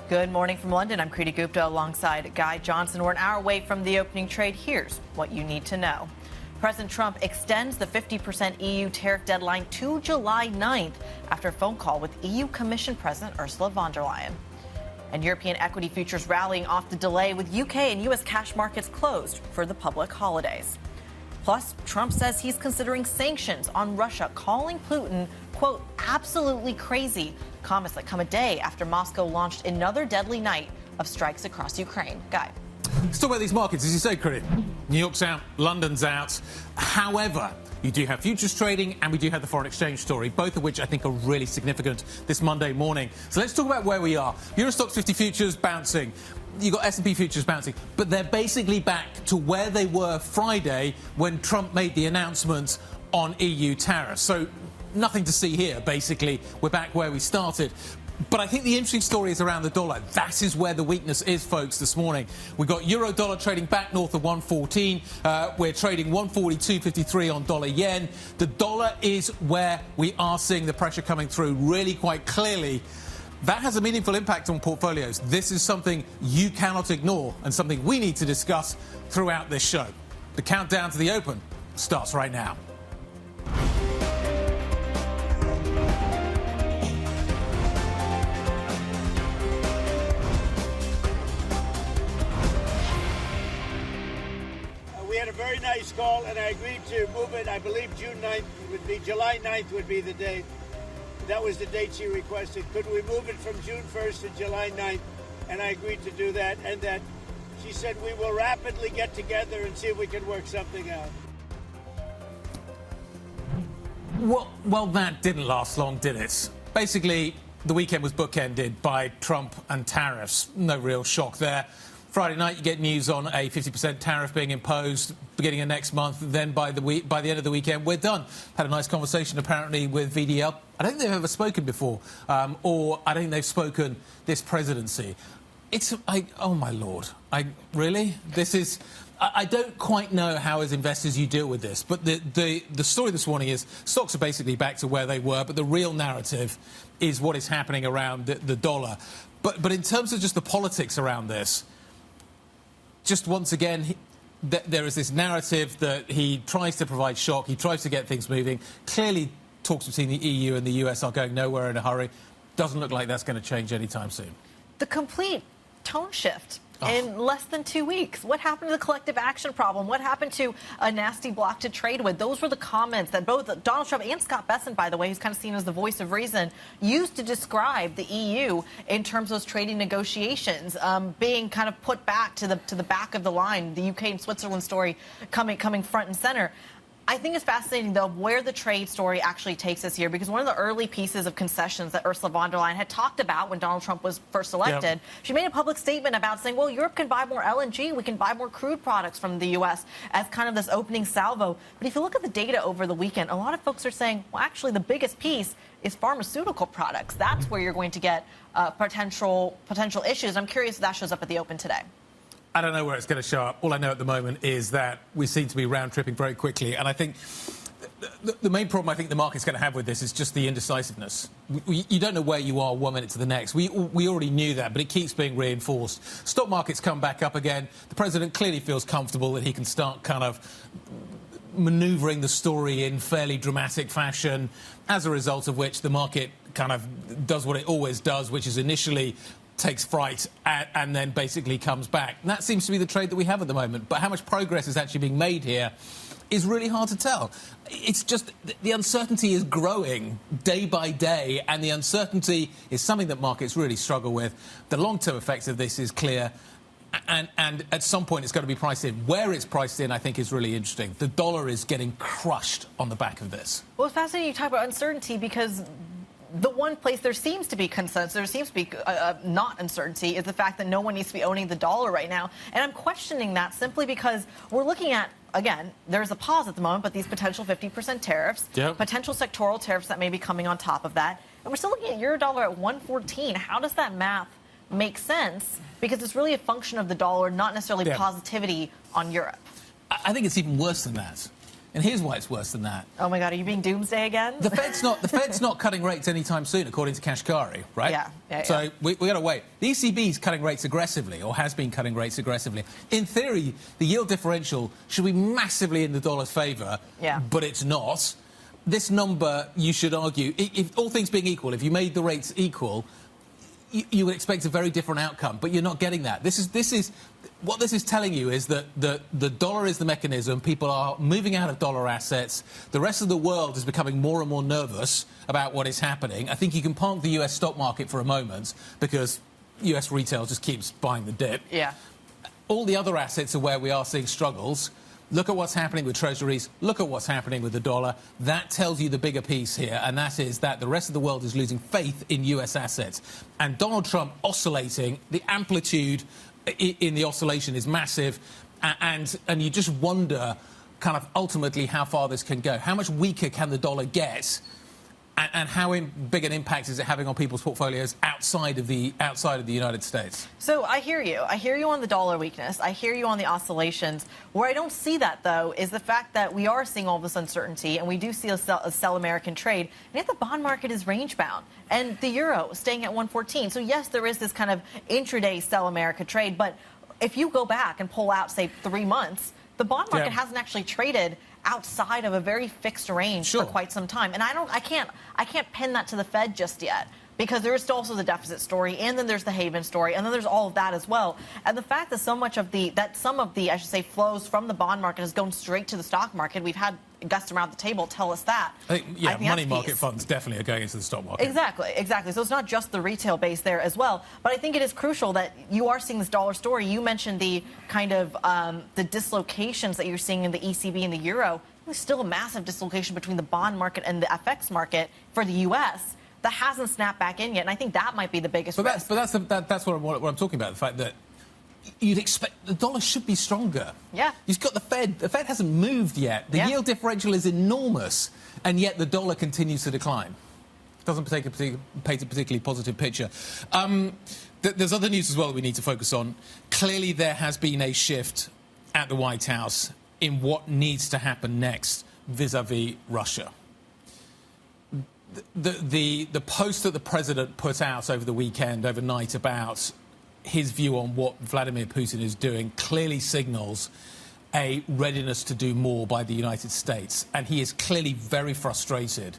Good morning from London. I'm Kriti Gupta alongside Guy Johnson. We're an hour away from the opening trade. Here's what you need to know. President Trump extends the 50% EU tariff deadline to July 9th after a phone call with EU Commission President Ursula von der Leyen. And European equity futures rallying off the delay with UK and US cash markets closed for the public holidays. Plus, Trump says he's considering sanctions on Russia, calling Putin, quote, absolutely crazy. Comments that come a day after Moscow launched another deadly night of strikes across Ukraine. Guy. Let's talk about these markets, as you say, Kriti. New York's out, London's out. However, you do have futures trading and we do have the foreign exchange story, both of which I think are really significant this Monday morning. So let's talk about where we are. Euro Stoxx 50 futures bouncing. You've got S&P futures bouncing, but they're basically back to where they were Friday when Trump made the announcement on EU tariffs. So nothing to see here, basically. We're back where we started. But I think the interesting story is around the dollar. That is where the weakness is, folks, this morning. We've got euro dollar trading back north of 114. We're trading 142.53 on dollar yen. The dollar is where we are seeing the pressure coming through really quite clearly. That has a meaningful impact on portfolios. This is something you cannot ignore and something we need to discuss throughout this show. The countdown to the open starts right now. We had a very nice call, and I agreed to move it. I believe June 9th would be, July 9th would be the date. That was the date she requested. Could we move it from June 1st to July 9th? And I agreed to do that. And that she said we will rapidly get together and see if we can work something out. Well, that didn't last long, did it? Basically, the weekend was bookended by Trump and tariffs. No real shock there. Friday night, you get news on a 50% tariff being imposed beginning of next month. Then by the end of the weekend, we're done. Had a nice conversation, apparently, with VDL. I don't think they've ever spoken before, or I don't think they've spoken this presidency. Oh, my Lord. Really? This is... I don't quite know how, as investors, you deal with this. But the story this morning is stocks are basically back to where they were, but the real narrative is what is happening around the dollar. But in terms of just the politics around this... Just once again, there is this narrative that he tries to provide shock, he tries to get things moving. Clearly, talks between the EU and the US are going nowhere in a hurry. Doesn't look like that's going to change anytime soon. The complete tone shift in less than 2 weeks. What happened to the collective action problem? What happened to a nasty bloc to trade with? Those were the comments that both Donald Trump and Scott Bessent, by the way, who's kind of seen as the voice of reason, used to describe the EU in terms of those trading negotiations being kind of put back to the back of the line. The UK and Switzerland story coming front and center. I think it's fascinating, though, where the trade story actually takes us here, because one of the early pieces of concessions that Ursula von der Leyen had talked about when Donald Trump was first elected, she made a public statement about saying, well, Europe can buy more LNG, we can buy more crude products from the U.S. as kind of this opening salvo. But if you look at the data over the weekend, a lot of folks are saying, well, actually, the biggest piece is pharmaceutical products. That's where you're going to get potential issues. I'm curious if that shows up at the open today. I don't know where it's going to show up. All I know at the moment is that we seem to be round-tripping very quickly. And I think the main problem I think the market's going to have with this is just the indecisiveness. You don't know where you are 1 minute to the next. We already knew that, but it keeps being reinforced. Stock markets come back up again. The president clearly feels comfortable that he can start kind of manoeuvring the story in fairly dramatic fashion, as a result of which the market kind of does what it always does, which is initially takes fright and then basically comes back. And that seems to be the trade that we have at the moment. But how much progress is actually being made here is really hard to tell. It's just the uncertainty is growing day by day, and the uncertainty is something that markets really struggle with. The long-term effects of this is clear, and at some point it's got to be priced in. Where it's priced in, I think, is really interesting. The dollar is getting crushed on the back of this. Well, it's fascinating you talk about uncertainty, because the one place there seems to be consensus, there seems to be not uncertainty, is the fact that no one needs to be owning the dollar right now. And I'm questioning that simply because we're looking at, again, there's a pause at the moment, but these potential 50% tariffs, potential sectoral tariffs that may be coming on top of that. And we're still looking at euro dollar at 114. How does that math make sense? Because it's really a function of the dollar, not necessarily positivity on Europe. I think it's even worse than that. And here's why it's worse than that. Oh my God, are you being doomsday again? The Fed's not cutting rates anytime soon, according to Kashkari, right? Yeah. So we got to wait. The ECB's cutting rates aggressively, or has been cutting rates aggressively. In theory, the yield differential should be massively in the dollar's favour, but it's not. This number, you should argue, if all things being equal, if you made the rates equal, you would expect a very different outcome, but you're not getting that. What this is telling you is that the dollar is the mechanism. People are moving out of dollar assets. The rest of the world is becoming more and more nervous about what is happening. I think you can park the US stock market for a moment because US retail just keeps buying the dip. Yeah. All the other assets are where we are seeing struggles. Look at what's happening with treasuries. Look at what's happening with the dollar. That tells you the bigger piece here, and that is that the rest of the world is losing faith in US assets. And Donald Trump oscillating, the amplitude in the oscillation is massive, and you just wonder kind of ultimately how far this can go. How much weaker can the dollar get, and how big an impact is it having on people's portfolios outside of the United States? So I hear you. I hear you on the dollar weakness. I hear you on the oscillations. Where I don't see that, though, is the fact that we are seeing all this uncertainty, and we do see a sell American trade, and yet the bond market is range-bound, and the euro staying at 114. So, yes, there is this kind of intraday sell America trade, but if you go back and pull out, say, 3 months, the bond market hasn't actually traded outside of a very fixed range for quite some time. And I can't pin that to the Fed just yet, because there is also the deficit story, and then there's the haven story, and then there's all of that as well. And the fact that some of the I should say flows from the bond market has gone straight to the stock market. We've had guests around the table tell us that. I think money market funds definitely are going into the stock market. Exactly. So it's not just the retail base there as well. But I think it is crucial that you are seeing this dollar story. You mentioned the kind of the dislocations that you're seeing in the ECB and the euro. There's still a massive dislocation between the bond market and the FX market for the U.S. that hasn't snapped back in yet. And I think that might be the biggest risk. But that's what I'm talking about, the fact that you'd expect the dollar should be stronger. Yeah. You've got the Fed. The Fed hasn't moved yet. The yield differential is enormous, and yet the dollar continues to decline. Doesn't paint a particularly positive picture. There's other news as well that we need to focus on. Clearly, there has been a shift at the White House in what needs to happen next vis-a-vis Russia. The post that the president put out over the weekend, overnight, about his view on what Vladimir Putin is doing clearly signals a readiness to do more by the United States. And he is clearly very frustrated.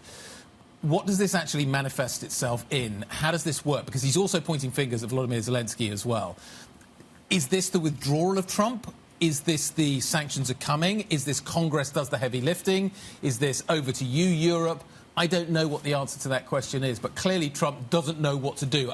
What does this actually manifest itself in? How does this work? Because he's also pointing fingers at Volodymyr Zelensky as well. Is this the withdrawal of Trump? Is this the sanctions are coming? Is this Congress does the heavy lifting? Is this over to you, Europe? I don't know what the answer to that question is, but clearly Trump doesn't know what to do.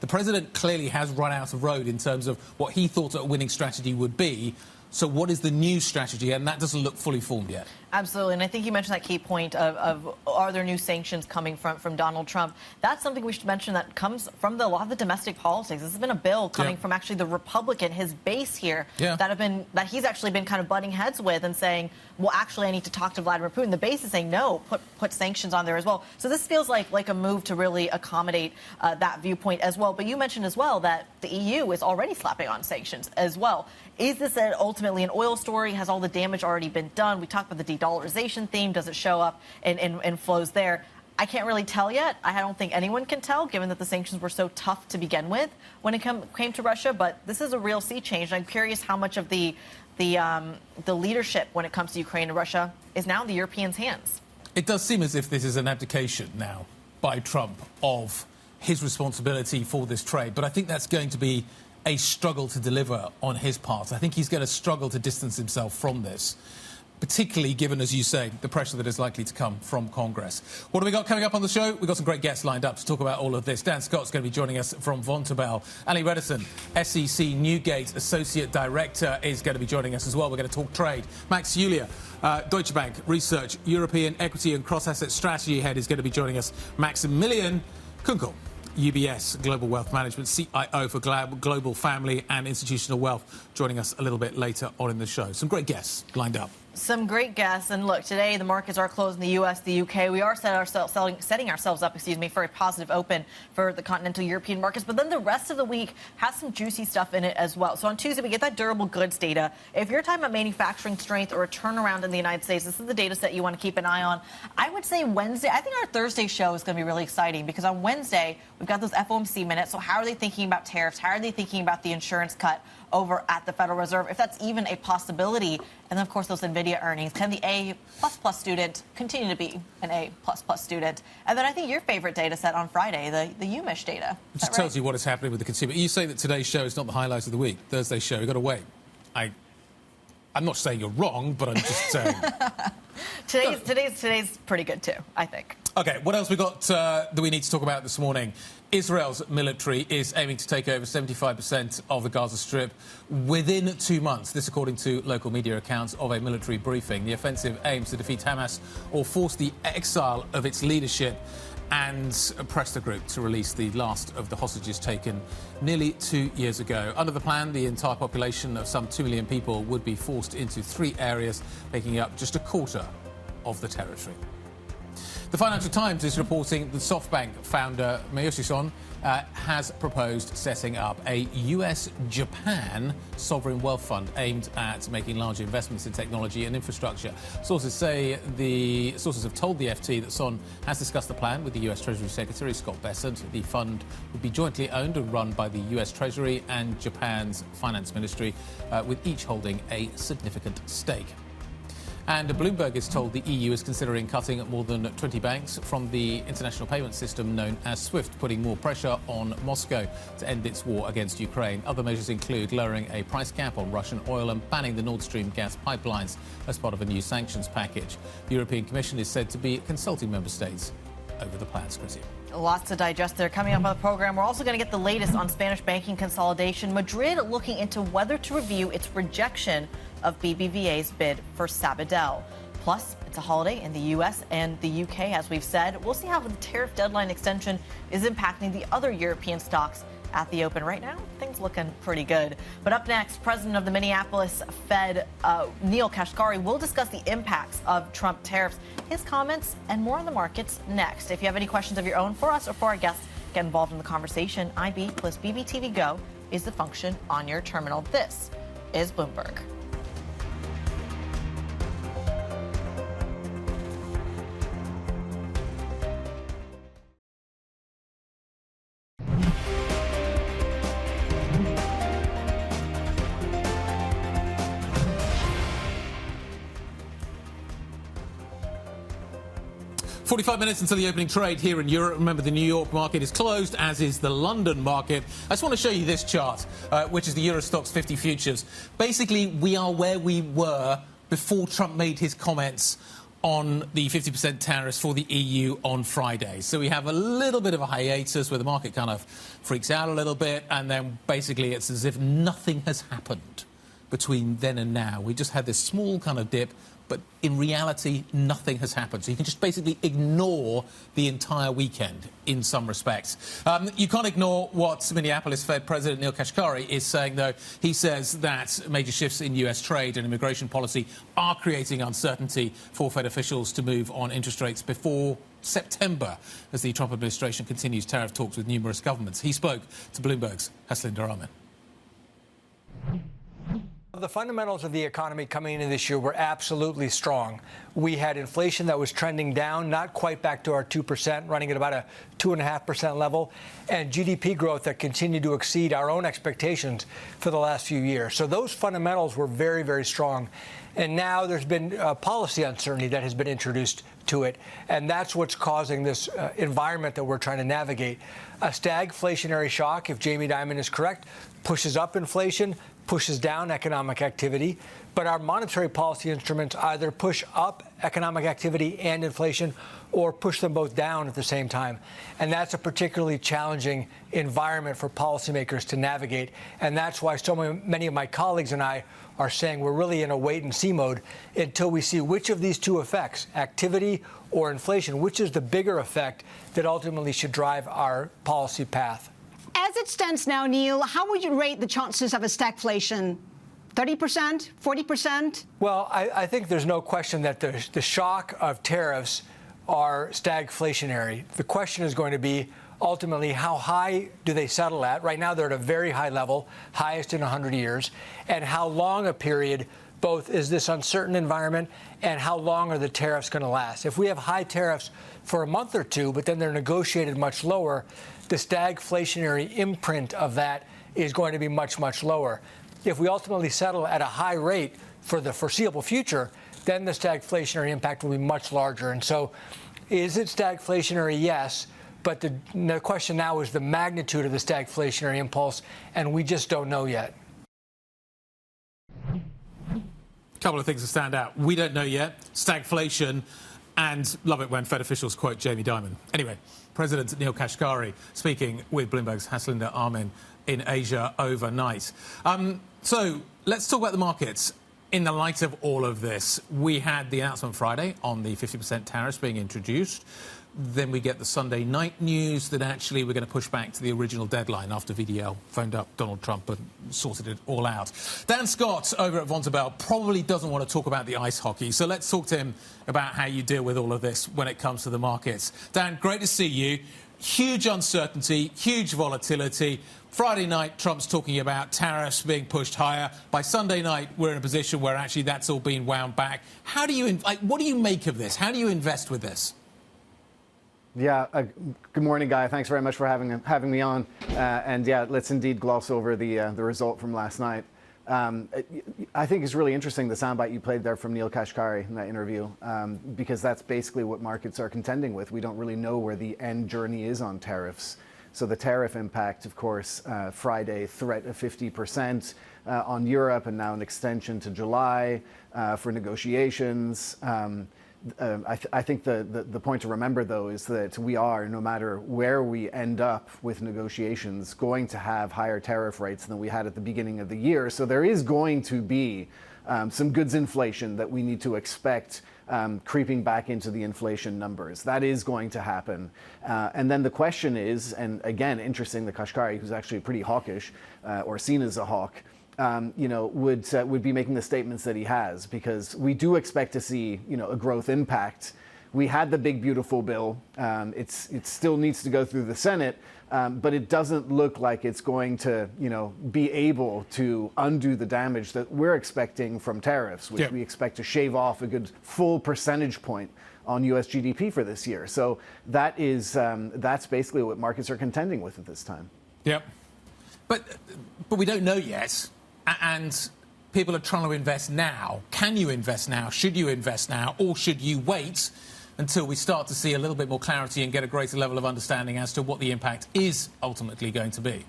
The president clearly has run out of road in terms of what he thought a winning strategy would be. So what is the new strategy? And that doesn't look fully formed yet. Absolutely. And I think you mentioned that key point of are there new sanctions coming from Donald Trump? That's something we should mention that comes from a lot of the domestic politics. This has been a bill coming from actually the Republican, his base here, that he's actually been kind of butting heads with and saying, well, actually, I need to talk to Vladimir Putin. The base is saying, no, put sanctions on there as well. So this feels like a move to really accommodate that viewpoint as well. But you mentioned as well that the EU is already slapping on sanctions as well. Is this ultimately an oil story? Has all the damage already been done? We talked about the de-dollarization theme. Does it show up in flows there? I can't really tell yet. I don't think anyone can tell, given that the sanctions were so tough to begin with when it came to Russia. But this is a real sea change. I'm curious how much of the leadership when it comes to Ukraine and Russia is now in the Europeans' hands. It does seem as if this is an abdication now by Trump of his responsibility for this trade. But I think that's going to be a struggle to deliver on his part. I think he's going to struggle to distance himself from this, particularly given, as you say, the pressure that is likely to come from Congress. What have we got coming up on the show? We've got some great guests lined up to talk about all of this. Dan Scott's going to be joining us from Vontobel. Ali Redison, SEC Newgate Associate Director, is going to be joining us as well. We're going to talk trade. Max Julia, Deutsche Bank Research, European Equity and Cross-Asset Strategy Head, is going to be joining us. Maximilian Kunkel, UBS Global Wealth Management, CIO for Global Family and Institutional Wealth, joining us a little bit later on in the show. Some great guests lined up. Some great guests. And look, today the markets are closed in the U.S., the U.K. We are setting ourselves up, for a positive open for the continental European markets. But then the rest of the week has some juicy stuff in it as well. So on Tuesday, we get that durable goods data. If you're talking about manufacturing strength or a turnaround in the United States, this is the data set you want to keep an eye on. I would say Wednesday. I think our Thursday show is going to be really exciting because on Wednesday, we've got those FOMC minutes. So how are they thinking about tariffs? How are they thinking about the insurance cut over at the Federal Reserve, if that's even a possibility? And then, of course, those NVIDIA earnings. Can the A++ student continue to be an A++ student? And then I think your favorite data set on Friday, the UMISH data. It just tells you what is happening with the consumer. You say that today's show is not the highlight of the week. Thursday's show, you've got to wait. I'm not saying you're wrong, but I'm just saying. Today's pretty good, too, I think. OK, what else we got that we need to talk about this morning? Israel's military is aiming to take over 75% of the Gaza Strip within 2 months. This according to local media accounts of a military briefing. The offensive aims to defeat Hamas or force the exile of its leadership and press the group to release the last of the hostages taken nearly 2 years ago. Under the plan, the entire population of some 2 million people would be forced into 3 areas, making up just a quarter of the territory. The Financial Times is reporting that SoftBank founder Masayoshi Son has proposed setting up a US-Japan sovereign wealth fund aimed at making large investments in technology and infrastructure. Sources have told the FT that Son has discussed the plan with the US Treasury Secretary Scott Bessent. The fund would be jointly owned and run by the US Treasury and Japan's Finance Ministry, with each holding a significant stake. And Bloomberg is told the EU is considering cutting more than 20 banks from the international payment system known as SWIFT, putting more pressure on Moscow to end its war against Ukraine. Other measures include lowering a price cap on Russian oil and banning the Nord Stream gas pipelines as part of a new sanctions package. The European Commission is said to be consulting member states over the plans, Chrissy. Lots to digest there. Coming up on the program, we're also going to get the latest on Spanish banking consolidation. Madrid looking into whether to review its rejection of BBVA's bid for Sabadell. Plus, it's a holiday in the U.S. and the U.K., as we've said. We'll see how the tariff deadline extension is impacting the other European stocks at the open. Right now, things looking pretty good. But up next, President of the Minneapolis Fed, Neel Kashkari, will discuss the impacts of Trump tariffs, his comments, and more on the markets next. If you have any questions of your own for us or for our guests, get involved in the conversation. IB plus BBTV Go is the function on your terminal. This is Bloomberg. 45 minutes until the opening trade here in Europe. Remember, the New York market is closed, as is the London market. I just want to show you this chart, which is the Euro Stoxx 50 futures. Basically, we are where we were before Trump made his comments on the 50% tariffs for the EU on Friday. So we have a little bit of a hiatus where the market kind of freaks out a little bit, and then basically it's as if nothing has happened between then and now. We just had this small kind of dip, but in reality, nothing has happened. So you can just basically ignore the entire weekend in some respects. You can't ignore what Minneapolis Fed President Neel Kashkari is saying, though. He says that major shifts in U.S. trade and immigration policy are creating uncertainty for Fed officials to move on interest rates before September, as the Trump administration continues tariff talks with numerous governments. He spoke to Bloomberg's Haslinder Ahmed. The fundamentals of the economy coming into this year were absolutely strong. We had inflation that was trending down, not quite back to our 2%, running at about a 2.5% level, and GDP growth that continued to exceed our own expectations for the last few years. So those fundamentals were very, very strong. And now there's been policy uncertainty that has been introduced to it, and that's what's causing this environment that we're trying to navigate. A stagflationary shock, if Jamie Dimon is correct, pushes up inflation, pushes down economic activity, but our monetary policy instruments either push up economic activity and inflation or push them both down at the same time. And that's a particularly challenging environment for policymakers to navigate. And that's why so many of my colleagues and I are saying we're really in a wait-and-see mode until we see which of these two effects, activity or inflation, which is the bigger effect that ultimately should drive our policy path. As it stands now, Neil, how would you rate the chances of a stagflation 30%, 40%? Well, I think there's no question that the shock of tariffs are stagflationary. The question is going to be, ultimately, how high do they settle at? Right now, they're at a very high level, highest in 100 years. And how long a period both is this uncertain environment and how long are the tariffs going to last? If we have high tariffs for a month or two, but then they're negotiated much lower, the stagflationary imprint of that is going to be much, much lower. If we ultimately settle at a high rate for the foreseeable future, then the stagflationary impact will be much larger. And so is it stagflationary? Yes. But the question now is the magnitude of the stagflationary impulse, and we just don't know yet. Couple of things to stand out. We don't know yet. Stagflation, and love it when Fed officials quote Jamie Dimon. Anyway, President Neil Kashkari speaking with Bloomberg's Haslinda Armin in Asia overnight. So let's talk about the markets. In the light of all of this, we had the announcement Friday on the 50% tariffs being introduced. Then we get the Sunday night news that actually we're going to push back to the original deadline after VDL phoned up Donald Trump and sorted it all out. Dan Scott over at Vontobel probably doesn't want to talk about the ice hockey, so let's talk to him about how you deal with all of this when it comes to the markets. Dan, great to see you. Huge uncertainty, huge volatility. Friday night, Trump's talking about tariffs being pushed higher. By Sunday night, we're in a position where actually that's all being wound back. How do you, what do you make of this? How do you invest with this? Yeah, good morning, Guy. Thanks very much for having me on. And yeah, let's indeed gloss over the result from last night. I think it's really interesting, the soundbite you played there from Neil Kashkari in that interview, because that's basically what markets are contending with. We don't really know where the end journey is on tariffs. So the tariff impact, of course, Friday, threat of 50% on Europe, and now an extension to July for negotiations. I think the point to remember, though, is that we are, no matter where we end up with negotiations, going to have higher tariff rates than we had at the beginning of the year. So there is going to be some goods inflation that we need to expect creeping back into the inflation numbers. That is going to happen. And then the question is, and again, interesting, the Kashkari, who's actually pretty hawkish, or seen as a hawk, would be making the statements that he has, because we do expect to see, a growth impact. We had the big, beautiful bill. It still needs to go through the Senate, but it doesn't look like it's going to, be able to undo the damage that we're expecting from tariffs, which we expect to shave off a good full percentage point on U.S. GDP for this year. So that is that's basically what markets are contending with at this time. Yep. But we don't know yet. And people are trying to invest now. Can you invest now? Should you invest now? Or should you wait until we start to see a little bit more clarity and get a greater level of understanding as to what the impact is ultimately going to be?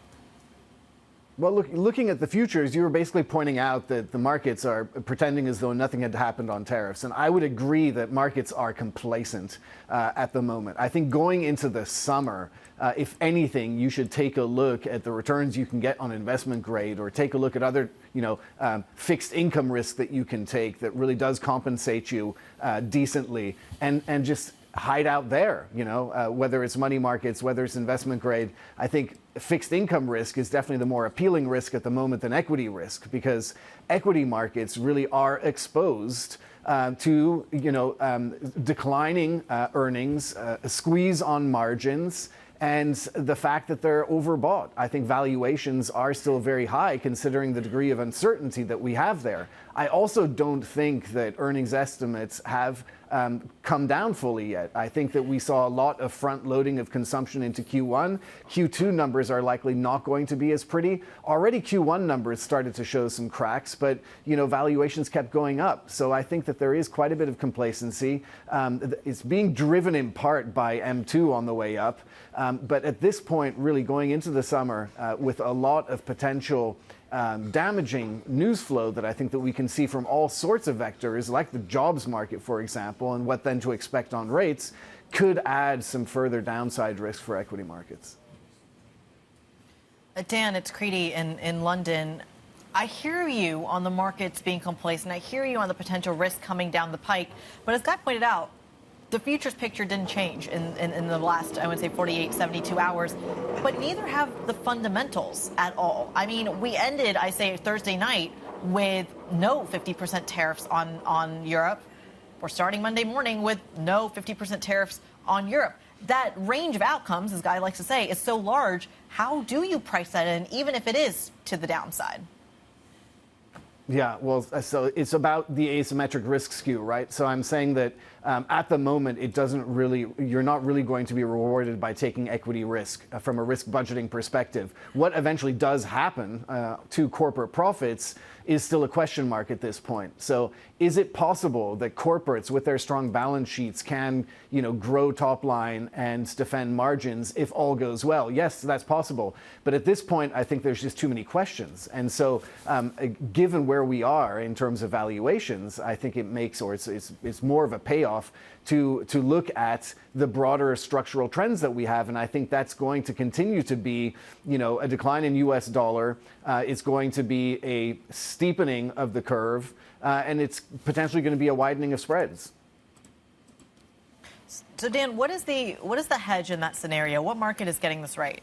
Well, looking at the futures, you were basically pointing out that the markets are pretending as though nothing had happened on tariffs. And I would agree that markets are complacent at the moment. I think going into the summer, if anything, you should take a look at the returns you can get on investment grade, or take a look at other, fixed income risk that you can take that really does compensate you decently, and just hide out there, whether it's money markets, whether it's investment grade. I think fixed income risk is definitely the more appealing risk at the moment than equity risk, because equity markets really are exposed to, declining earnings, a squeeze on margins, and the fact that they're overbought. I think valuations are still very high considering the degree of uncertainty that we have there. I also don't think that earnings estimates have come down fully yet. I think that we saw a lot of front loading of consumption into Q1. Q2 numbers are likely not going to be as pretty. Already Q1 numbers started to show some cracks, but valuations kept going up. So I think that there is quite a bit of complacency. It's being driven in part by M2 on the way up. But at this point, really going into the summer with a lot of potential damaging news flow that I think that we can see from all sorts of vectors, like the jobs market, for example, and what then to expect on rates, could add some further downside risk for equity markets. Dan, it's Creedy in London. I hear you on the markets being complacent. I hear you on the potential risk coming down the pike. But as Guy pointed out, the futures picture didn't change in the last, I would say, 48, 72 hours. But neither have the fundamentals at all. I mean, we ended, I say, Thursday night with no 50% tariffs on Europe. We're starting Monday morning with no 50% tariffs on Europe. That range of outcomes, as Guy likes to say, is so large. How do you price that in, even if it is to the downside? Yeah, well, so it's about the asymmetric risk skew, right? So I'm saying that at the moment, you're not really going to be rewarded by taking equity risk from a risk budgeting perspective. What eventually does happen to corporate profits is still a question mark at this point. So is it possible that corporates with their strong balance sheets can, grow top line and defend margins if all goes well? Yes, that's possible. But at this point, I think there's just too many questions. And so given where we are in terms of valuations, I think it makes, or it's more of a payoff to look at the broader structural trends that we have. And I think that's going to continue to be, a decline in US dollar. It's going to be a steepening of the curve, and it's potentially going to be a widening of spreads. So, Dan, what is the hedge in that scenario? What market is getting this right?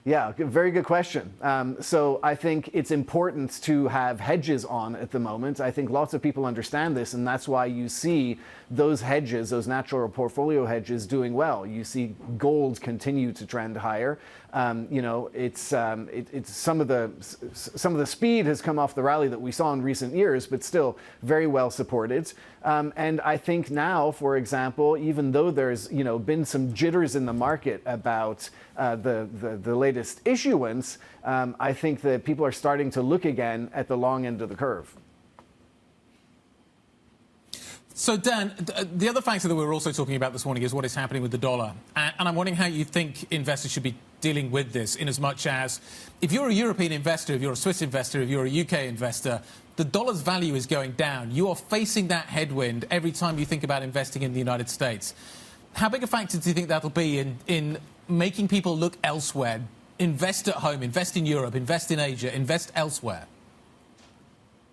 Yeah, very good question. So I think it's important to have hedges on at the moment. I think lots of people understand this, and that's why you see those hedges, those natural portfolio hedges, doing well. You see gold continue to trend higher. It's some of the speed has come off the rally that we saw in recent years, but still very well supported. And I think now, for example, even though there's been some jitters in the market about the latest issuance, I think that people are starting to look again at the long end of the curve. So, Dan, the other factor that we were also talking about this morning is what is happening with the dollar. And I'm wondering how you think investors should be dealing with this, in as much as if you're a European investor, if you're a Swiss investor, if you're a UK investor, the dollar's value is going down. You are facing that headwind every time you think about investing in the United States. How big a factor do you think that'll be in making people look elsewhere, invest at home, invest in Europe, invest in Asia, invest elsewhere?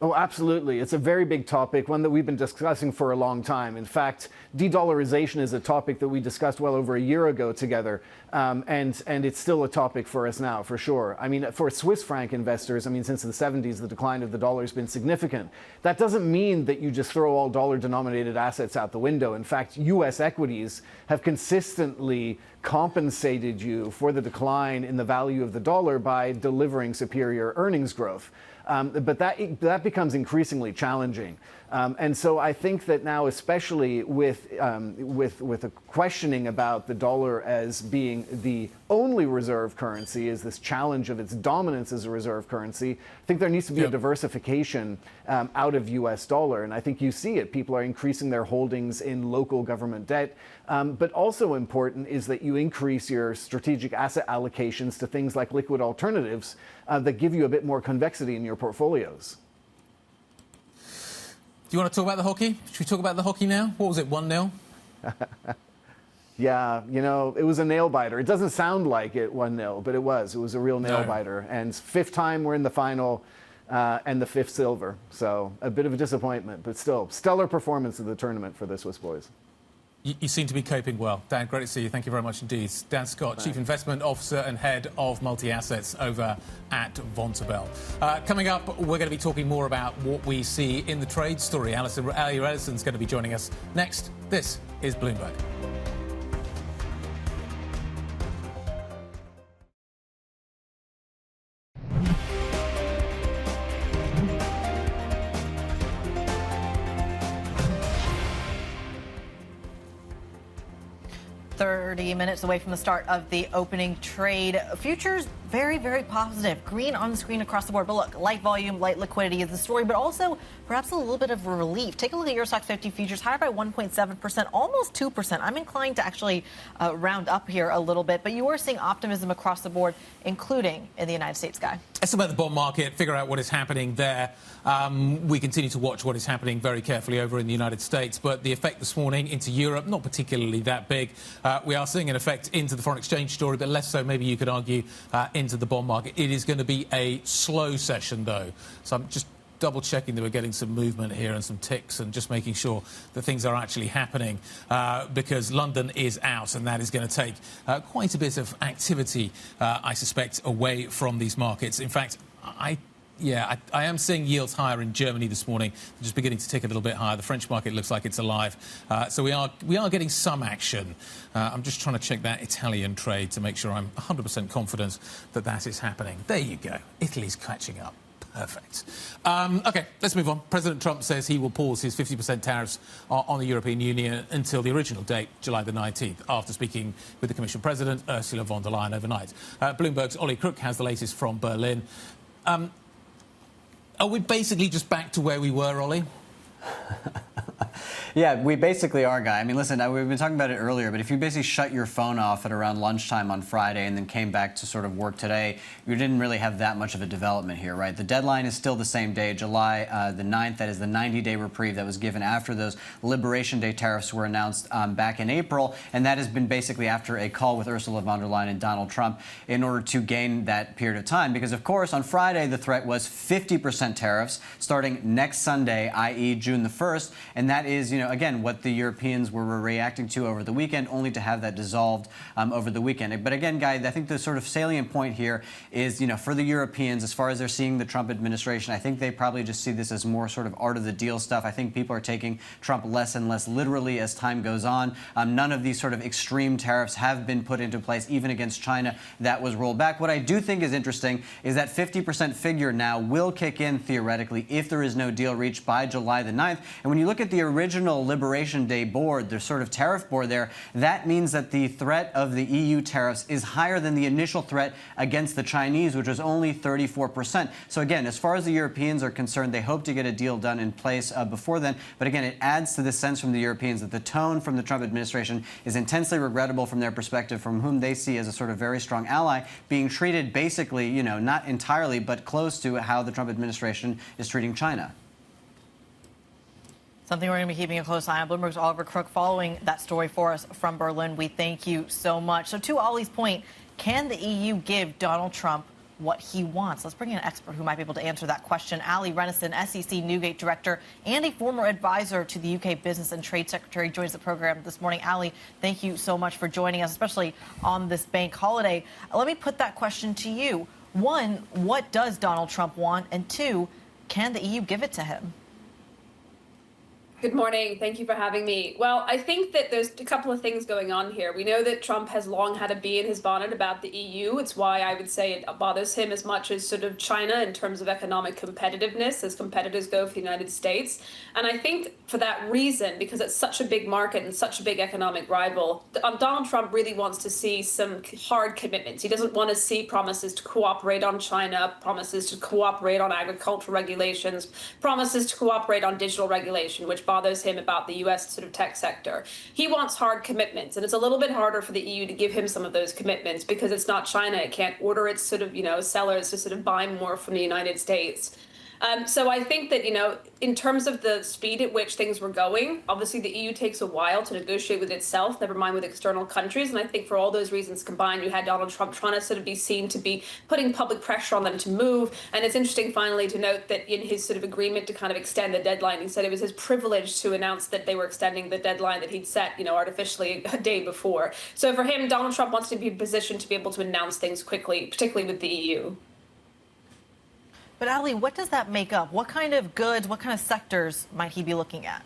Oh, absolutely. It's a very big topic, one that we've been discussing for a long time. In fact, de-dollarization is a topic that we discussed well over a year ago together, and it's still a topic for us now, for sure. I mean, for Swiss franc investors, since the 70s, the decline of the dollar has been significant. That doesn't mean that you just throw all dollar-denominated assets out the window. In fact, U.S. equities have consistently compensated you for the decline in the value of the dollar by delivering superior earnings growth. But that becomes increasingly challenging. And so I think that now, especially with a questioning about the dollar as being the only reserve currency, is this challenge of its dominance as a reserve currency, I think there needs to be a diversification out of U.S. dollar. And I think you see it. People are increasing their holdings in local government debt. But also important is that you increase your strategic asset allocations to things like liquid alternatives that give you a bit more convexity in your portfolios. Do you want to talk about the hockey? Should we talk about the hockey now? What was it, 1-0? Yeah, it was a nail-biter. It doesn't sound like it 1-0, but it was. It was a real nail-biter. And fifth time we're in the final and the fifth silver. So a bit of a disappointment, but still, stellar performance of the tournament for the Swiss boys. You seem to be coping well. Dan, great to see you. Thank you very much indeed. Dan Scott, Chief Investment Officer and Head of Multi-Assets over at Vontobel. Coming up, we're going to be talking more about what we see in the trade story. Ali Ellison's going to be joining us next. This is Bloomberg. Minutes away from the start of the opening trade. Futures very, very positive. Green on the screen across the board. But look, light volume, light liquidity is the story, but also perhaps a little bit of relief. Take a look at Eurostoxx 50 futures, higher by 1.7%, almost 2%. I'm inclined to actually round up here a little bit, but you are seeing optimism across the board, including in the United States, Guy. Let's about the bond market, figure out what is happening there. We continue to watch what is happening very carefully over in the United States, but the effect this morning into Europe, not particularly that big. We are seeing an effect into the foreign exchange story, but less so, maybe you could argue, into the bond market. It is going to be a slow session, though. So I'm just double-checking that we're getting some movement here and some ticks and just making sure that things are actually happening because London is out, and that is going to take quite a bit of activity, I suspect, away from these markets. In fact, I am seeing yields higher in Germany this morning, just beginning to tick a little bit higher. The French market looks like it's alive. So we are getting some action. I'm just trying to check that Italian trade to make sure I'm 100% confident that that is happening. There you go. Italy's catching up. Perfect. OK, let's move on. President Trump says he will pause his 50% tariffs on the European Union until the original date, July the 19th, after speaking with the Commission President Ursula von der Leyen overnight. Bloomberg's Ollie Crook has the latest from Berlin. Are we basically just back to where we were, Ollie? Yeah, we basically are, Guy. I mean, listen, we've been talking about it earlier, but if you basically shut your phone off at around lunchtime on Friday and then came back to sort of work today, you didn't really have that much of a development here, right? The deadline is still the same day, July the 9th. That is the 90-day reprieve that was given after those Liberation Day tariffs were announced back in April. And that has been basically after a call with Ursula von der Leyen and Donald Trump in order to gain that period of time. Because, of course, on Friday, the threat was 50% tariffs starting next Sunday, i.e. June the 1st. And that is, again, what the Europeans were reacting to over the weekend, only to have that dissolved over the weekend. But again, Guy, I think the sort of salient point here is, for the Europeans, as far as they're seeing the Trump administration, I think they probably just see this as more sort of art of the deal stuff. I think people are taking Trump less and less literally as time goes on. None of these sort of extreme tariffs have been put into place, even against China. That was rolled back. What I do think is interesting is that 50% figure now will kick in theoretically if there is no deal reached by July the 9th. And when you look at the original Liberation Day board, the sort of tariff board there, that means that the threat of the EU tariffs is higher than the initial threat against the Chinese, which was only 34%. So again, as far as the Europeans are concerned, they hope to get a deal done in place before then. But again, it adds to the sense from the Europeans that the tone from the Trump administration is intensely regrettable from their perspective, from whom they see as a sort of very strong ally, being treated basically, not entirely, but close to how the Trump administration is treating China. Something we're going to be keeping a close eye on. Bloomberg's Oliver Crook following that story for us from Berlin. We thank you so much. So to Ollie's point, can the EU give Donald Trump what he wants? Let's bring in an expert who might be able to answer that question. Ali Renison, SEC Newgate Director and a former advisor to the UK Business and Trade Secretary, joins the program this morning. Ali, thank you so much for joining us, especially on this bank holiday. Let me put that question to you. One, what does Donald Trump want? And two, can the EU give it to him? Good morning. Thank you for having me. Well, I think that there's a couple of things going on here. We know that Trump has long had a bee in his bonnet about the EU. It's why I would say it bothers him as much as sort of China in terms of economic competitiveness, as competitors go for the United States. And I think for that reason, because it's such a big market and such a big economic rival, Donald Trump really wants to see some hard commitments. He doesn't want to see promises to cooperate on China, promises to cooperate on agricultural regulations, promises to cooperate on digital regulation, which bothers him about the U.S. sort of tech sector. He wants hard commitments, and it's a little bit harder for the EU to give him some of those commitments because it's not China. It can't order its sort of, sellers to sort of buy more from the United States. So I think that, in terms of the speed at which things were going, obviously the EU takes a while to negotiate with itself, never mind with external countries. And I think for all those reasons combined, you had Donald Trump trying to sort of be seen to be putting public pressure on them to move. And it's interesting, finally, to note that in his sort of agreement to kind of extend the deadline, he said it was his privilege to announce that they were extending the deadline that he'd set, artificially a day before. So for him, Donald Trump wants to be in a position to be able to announce things quickly, particularly with the EU. But Ali, what does that make up? What kind of goods, what kind of sectors might he be looking at?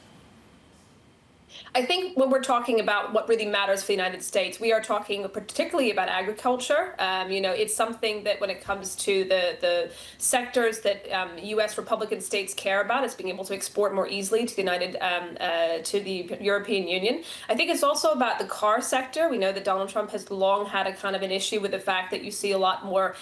I think when we're talking about what really matters for the United States, we are talking particularly about agriculture. It's something that when it comes to the sectors that U.S. Republican states care about, it's being able to export more easily to the European Union. I think it's also about the car sector. We know that Donald Trump has long had a kind of an issue with the fact that you see a lot more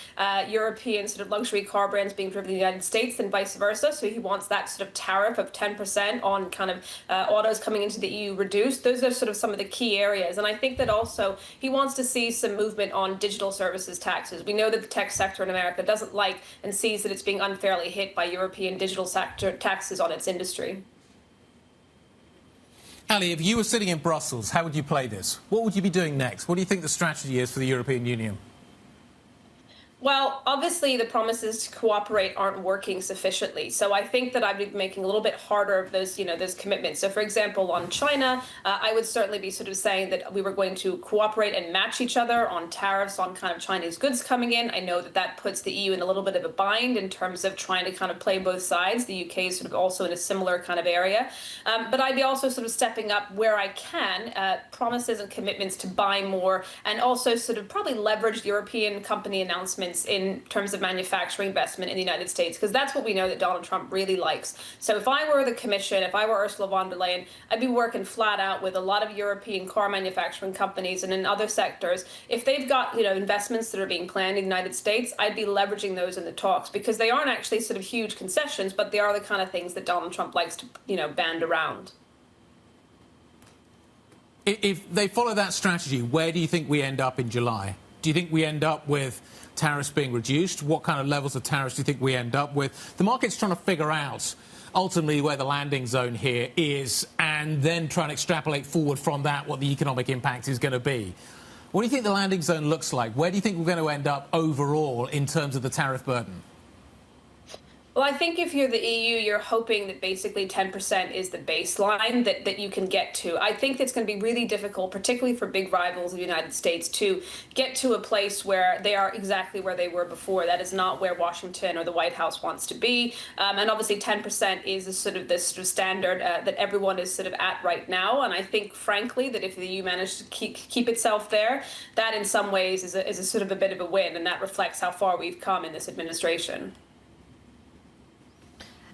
European sort of luxury car brands being driven in the United States than vice versa. So he wants that sort of tariff of 10% on kind of autos coming into the EU reduced. Those are sort of some of the key areas. And I think that also he wants to see some movement on digital services taxes. We know that the tech sector in America doesn't like and sees that it's being unfairly hit by European digital sector taxes on its industry. Ali, if you were sitting in Brussels, how would you play this? What would you be doing next? What do you think the strategy is for the European Union? Well, obviously, the promises to cooperate aren't working sufficiently. So I think that I'd be making a little bit harder of those, those commitments. So, for example, on China, I would certainly be sort of saying that we were going to cooperate and match each other on tariffs on kind of Chinese goods coming in. I know that that puts the EU in a little bit of a bind in terms of trying to kind of play both sides. The UK is sort of also in a similar kind of area. But I'd be also sort of stepping up where I can, promises and commitments to buy more, and also sort of probably leverage European company announcements in terms of manufacturing investment in the United States, because that's what we know that Donald Trump really likes. So if I were the Commission, if I were Ursula von der Leyen, I'd be working flat out with a lot of European car manufacturing companies and in other sectors. If they've got, investments that are being planned in the United States, I'd be leveraging those in the talks, because they aren't actually sort of huge concessions, but they are the kind of things that Donald Trump likes to, band around. If they follow that strategy, where do you think we end up in July? Do you think we end up with tariffs being reduced? What kind of levels of tariffs do you think we end up with? The market's trying to figure out ultimately where the landing zone here is, and then try and extrapolate forward from that what the economic impact is going to be. What do you think the landing zone looks like? Where do you think we're going to end up overall in terms of the tariff burden? Well, I think if you're the EU, you're hoping that basically 10% is the baseline that you can get to. I think it's going to be really difficult, particularly for big rivals of the United States, to get to a place where they are exactly where they were before. That is not where Washington or the White House wants to be. And obviously 10% is sort of this sort of standard that everyone is sort of at right now. And I think, frankly, that if the EU managed to keep itself there, that in some ways is a sort of a bit of a win. And that reflects how far we've come in this administration.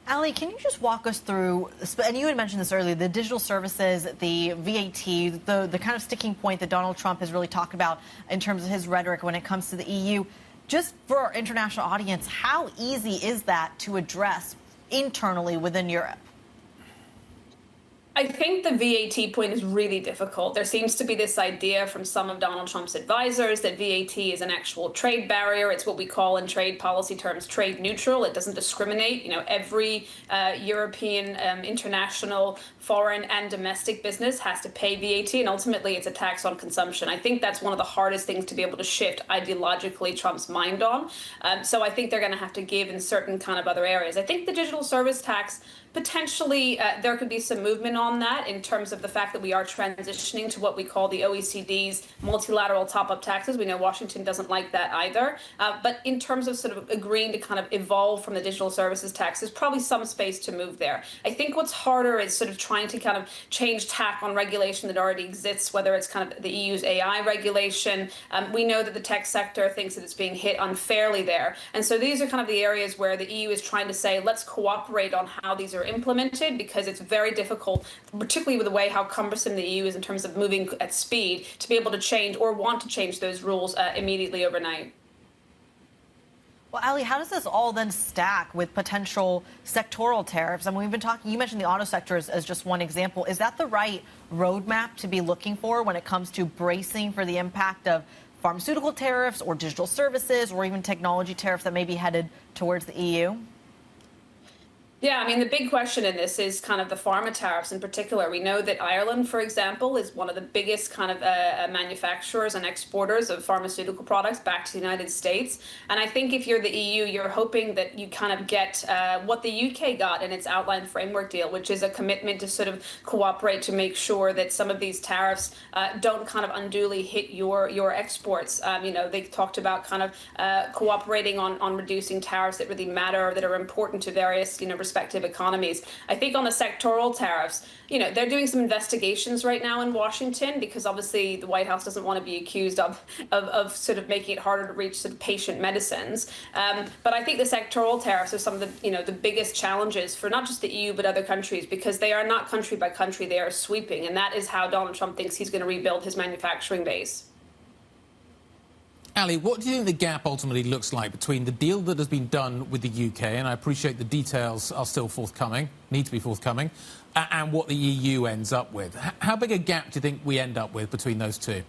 Ali, can you just walk us through, and you had mentioned this earlier, the digital services, the VAT, the kind of sticking point that Donald Trump has really talked about in terms of his rhetoric when it comes to the EU. Just for our international audience, how easy is that to address internally within Europe? I think the VAT point is really difficult. There seems to be this idea from some of Donald Trump's advisors that VAT is an actual trade barrier. It's what we call in trade policy terms trade neutral. It doesn't discriminate. Every European, international, foreign and domestic business has to pay VAT, and ultimately it's a tax on consumption. I think that's one of the hardest things to be able to shift ideologically Trump's mind on. So I think they're going to have to give in certain kind of other areas. I think the digital service tax, potentially there could be some movement on that in terms of the fact that we are transitioning to what we call the OECD's multilateral top-up taxes. We know Washington doesn't like that either. But in terms of sort of agreeing to kind of evolve from the digital services tax, there's probably some space to move there. I think what's harder is sort of trying to kind of change tack on regulation that already exists, whether it's kind of the EU's AI regulation. We know that the tech sector thinks that it's being hit unfairly there. And so these are kind of the areas where the EU is trying to say, let's cooperate on how these are implemented, because it's very difficult, particularly with the way how cumbersome the EU is in terms of moving at speed, to be able to change or want to change those rules immediately overnight. Well, Ali, how does this all then stack with potential sectoral tariffs? I mean, we've been talking, you mentioned the auto sector as just one example. Is that the right roadmap to be looking for when it comes to bracing for the impact of pharmaceutical tariffs or digital services or even technology tariffs that may be headed towards the EU? Yeah, I mean, the big question in this is kind of the pharma tariffs in particular. We know that Ireland, for example, is one of the biggest kind of manufacturers and exporters of pharmaceutical products back to the United States. And I think if you're the EU, you're hoping that you kind of get what the UK got in its outline framework deal, which is a commitment to sort of cooperate to make sure that some of these tariffs don't kind of unduly hit your exports. They talked about kind of cooperating on reducing tariffs that really matter, that are important to various, respective economies. I think on the sectoral tariffs, they're doing some investigations right now in Washington, because obviously the White House doesn't want to be accused of sort of making it harder to reach sort of patient medicines. But I think the sectoral tariffs are some of the, the biggest challenges for not just the EU, but other countries, because they are not country by country, they are sweeping. And that is how Donald Trump thinks he's going to rebuild his manufacturing base. Ali, what do you think the gap ultimately looks like between the deal that has been done with the UK, and I appreciate the details are still forthcoming, need to be forthcoming, and what the EU ends up with? How big a gap do you think we end up with between those two?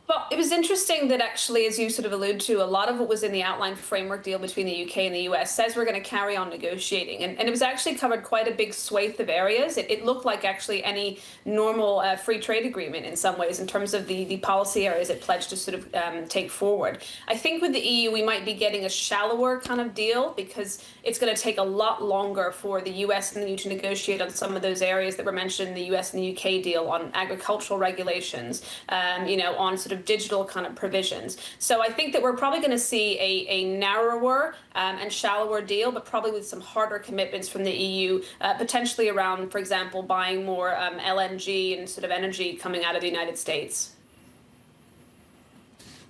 Well, It was interesting that actually, as you sort of allude to, a lot of what was in the outline framework deal between the UK and the US says we're going to carry on negotiating. And it was actually covered quite a big swathe of areas. It looked like actually any normal free trade agreement in some ways in terms of the policy areas it pledged to sort of take forward. I think with the EU, we might be getting a shallower kind of deal because it's going to take a lot longer for the US and the EU to negotiate on some of those areas that were mentioned in the US and the UK deal on agricultural regulations, on sort of digital kind of provisions. So I think that we're probably going to see a narrower and shallower deal, but probably with some harder commitments from the EU, potentially around, for example, buying more LNG and sort of energy coming out of the United States.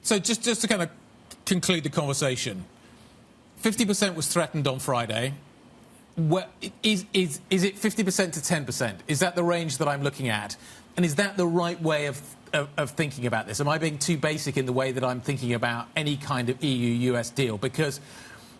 So just to kind of conclude the conversation, 50% was threatened on Friday. Is it 50% to 10%? Is that the range that I'm looking at? And is that the right way of thinking about this? Am I being too basic in the way that I'm thinking about any kind of EU-US deal? Because,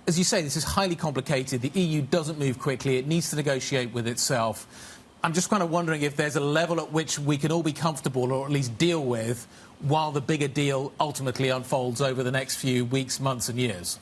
as you say, this is highly complicated. The EU doesn't move quickly. It needs to negotiate with itself. I'm just kind of wondering if there's a level at which we can all be comfortable or at least deal with while the bigger deal ultimately unfolds over the next few weeks, months and years.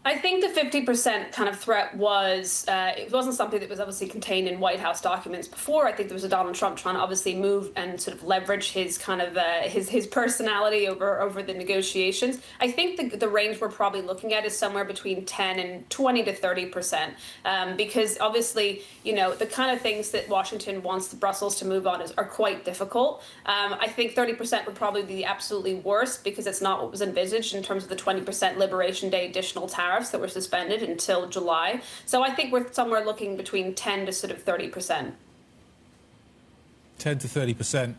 I think the 50% kind of threat was, it wasn't something that was obviously contained in White House documents before. I think there was a Donald Trump trying to obviously move and sort of leverage his kind of, his personality over the negotiations. I think the range we're probably looking at is somewhere between 10 and 20 to 30%, because obviously, the kind of things that Washington wants Brussels to move on are quite difficult. I think 30% would probably be the absolutely worst because it's not what was envisaged in terms of the 20% Liberation Day additional tariffs that were suspended until July. So I think we're somewhere looking between 10 to sort of 30%. 10 to 30%.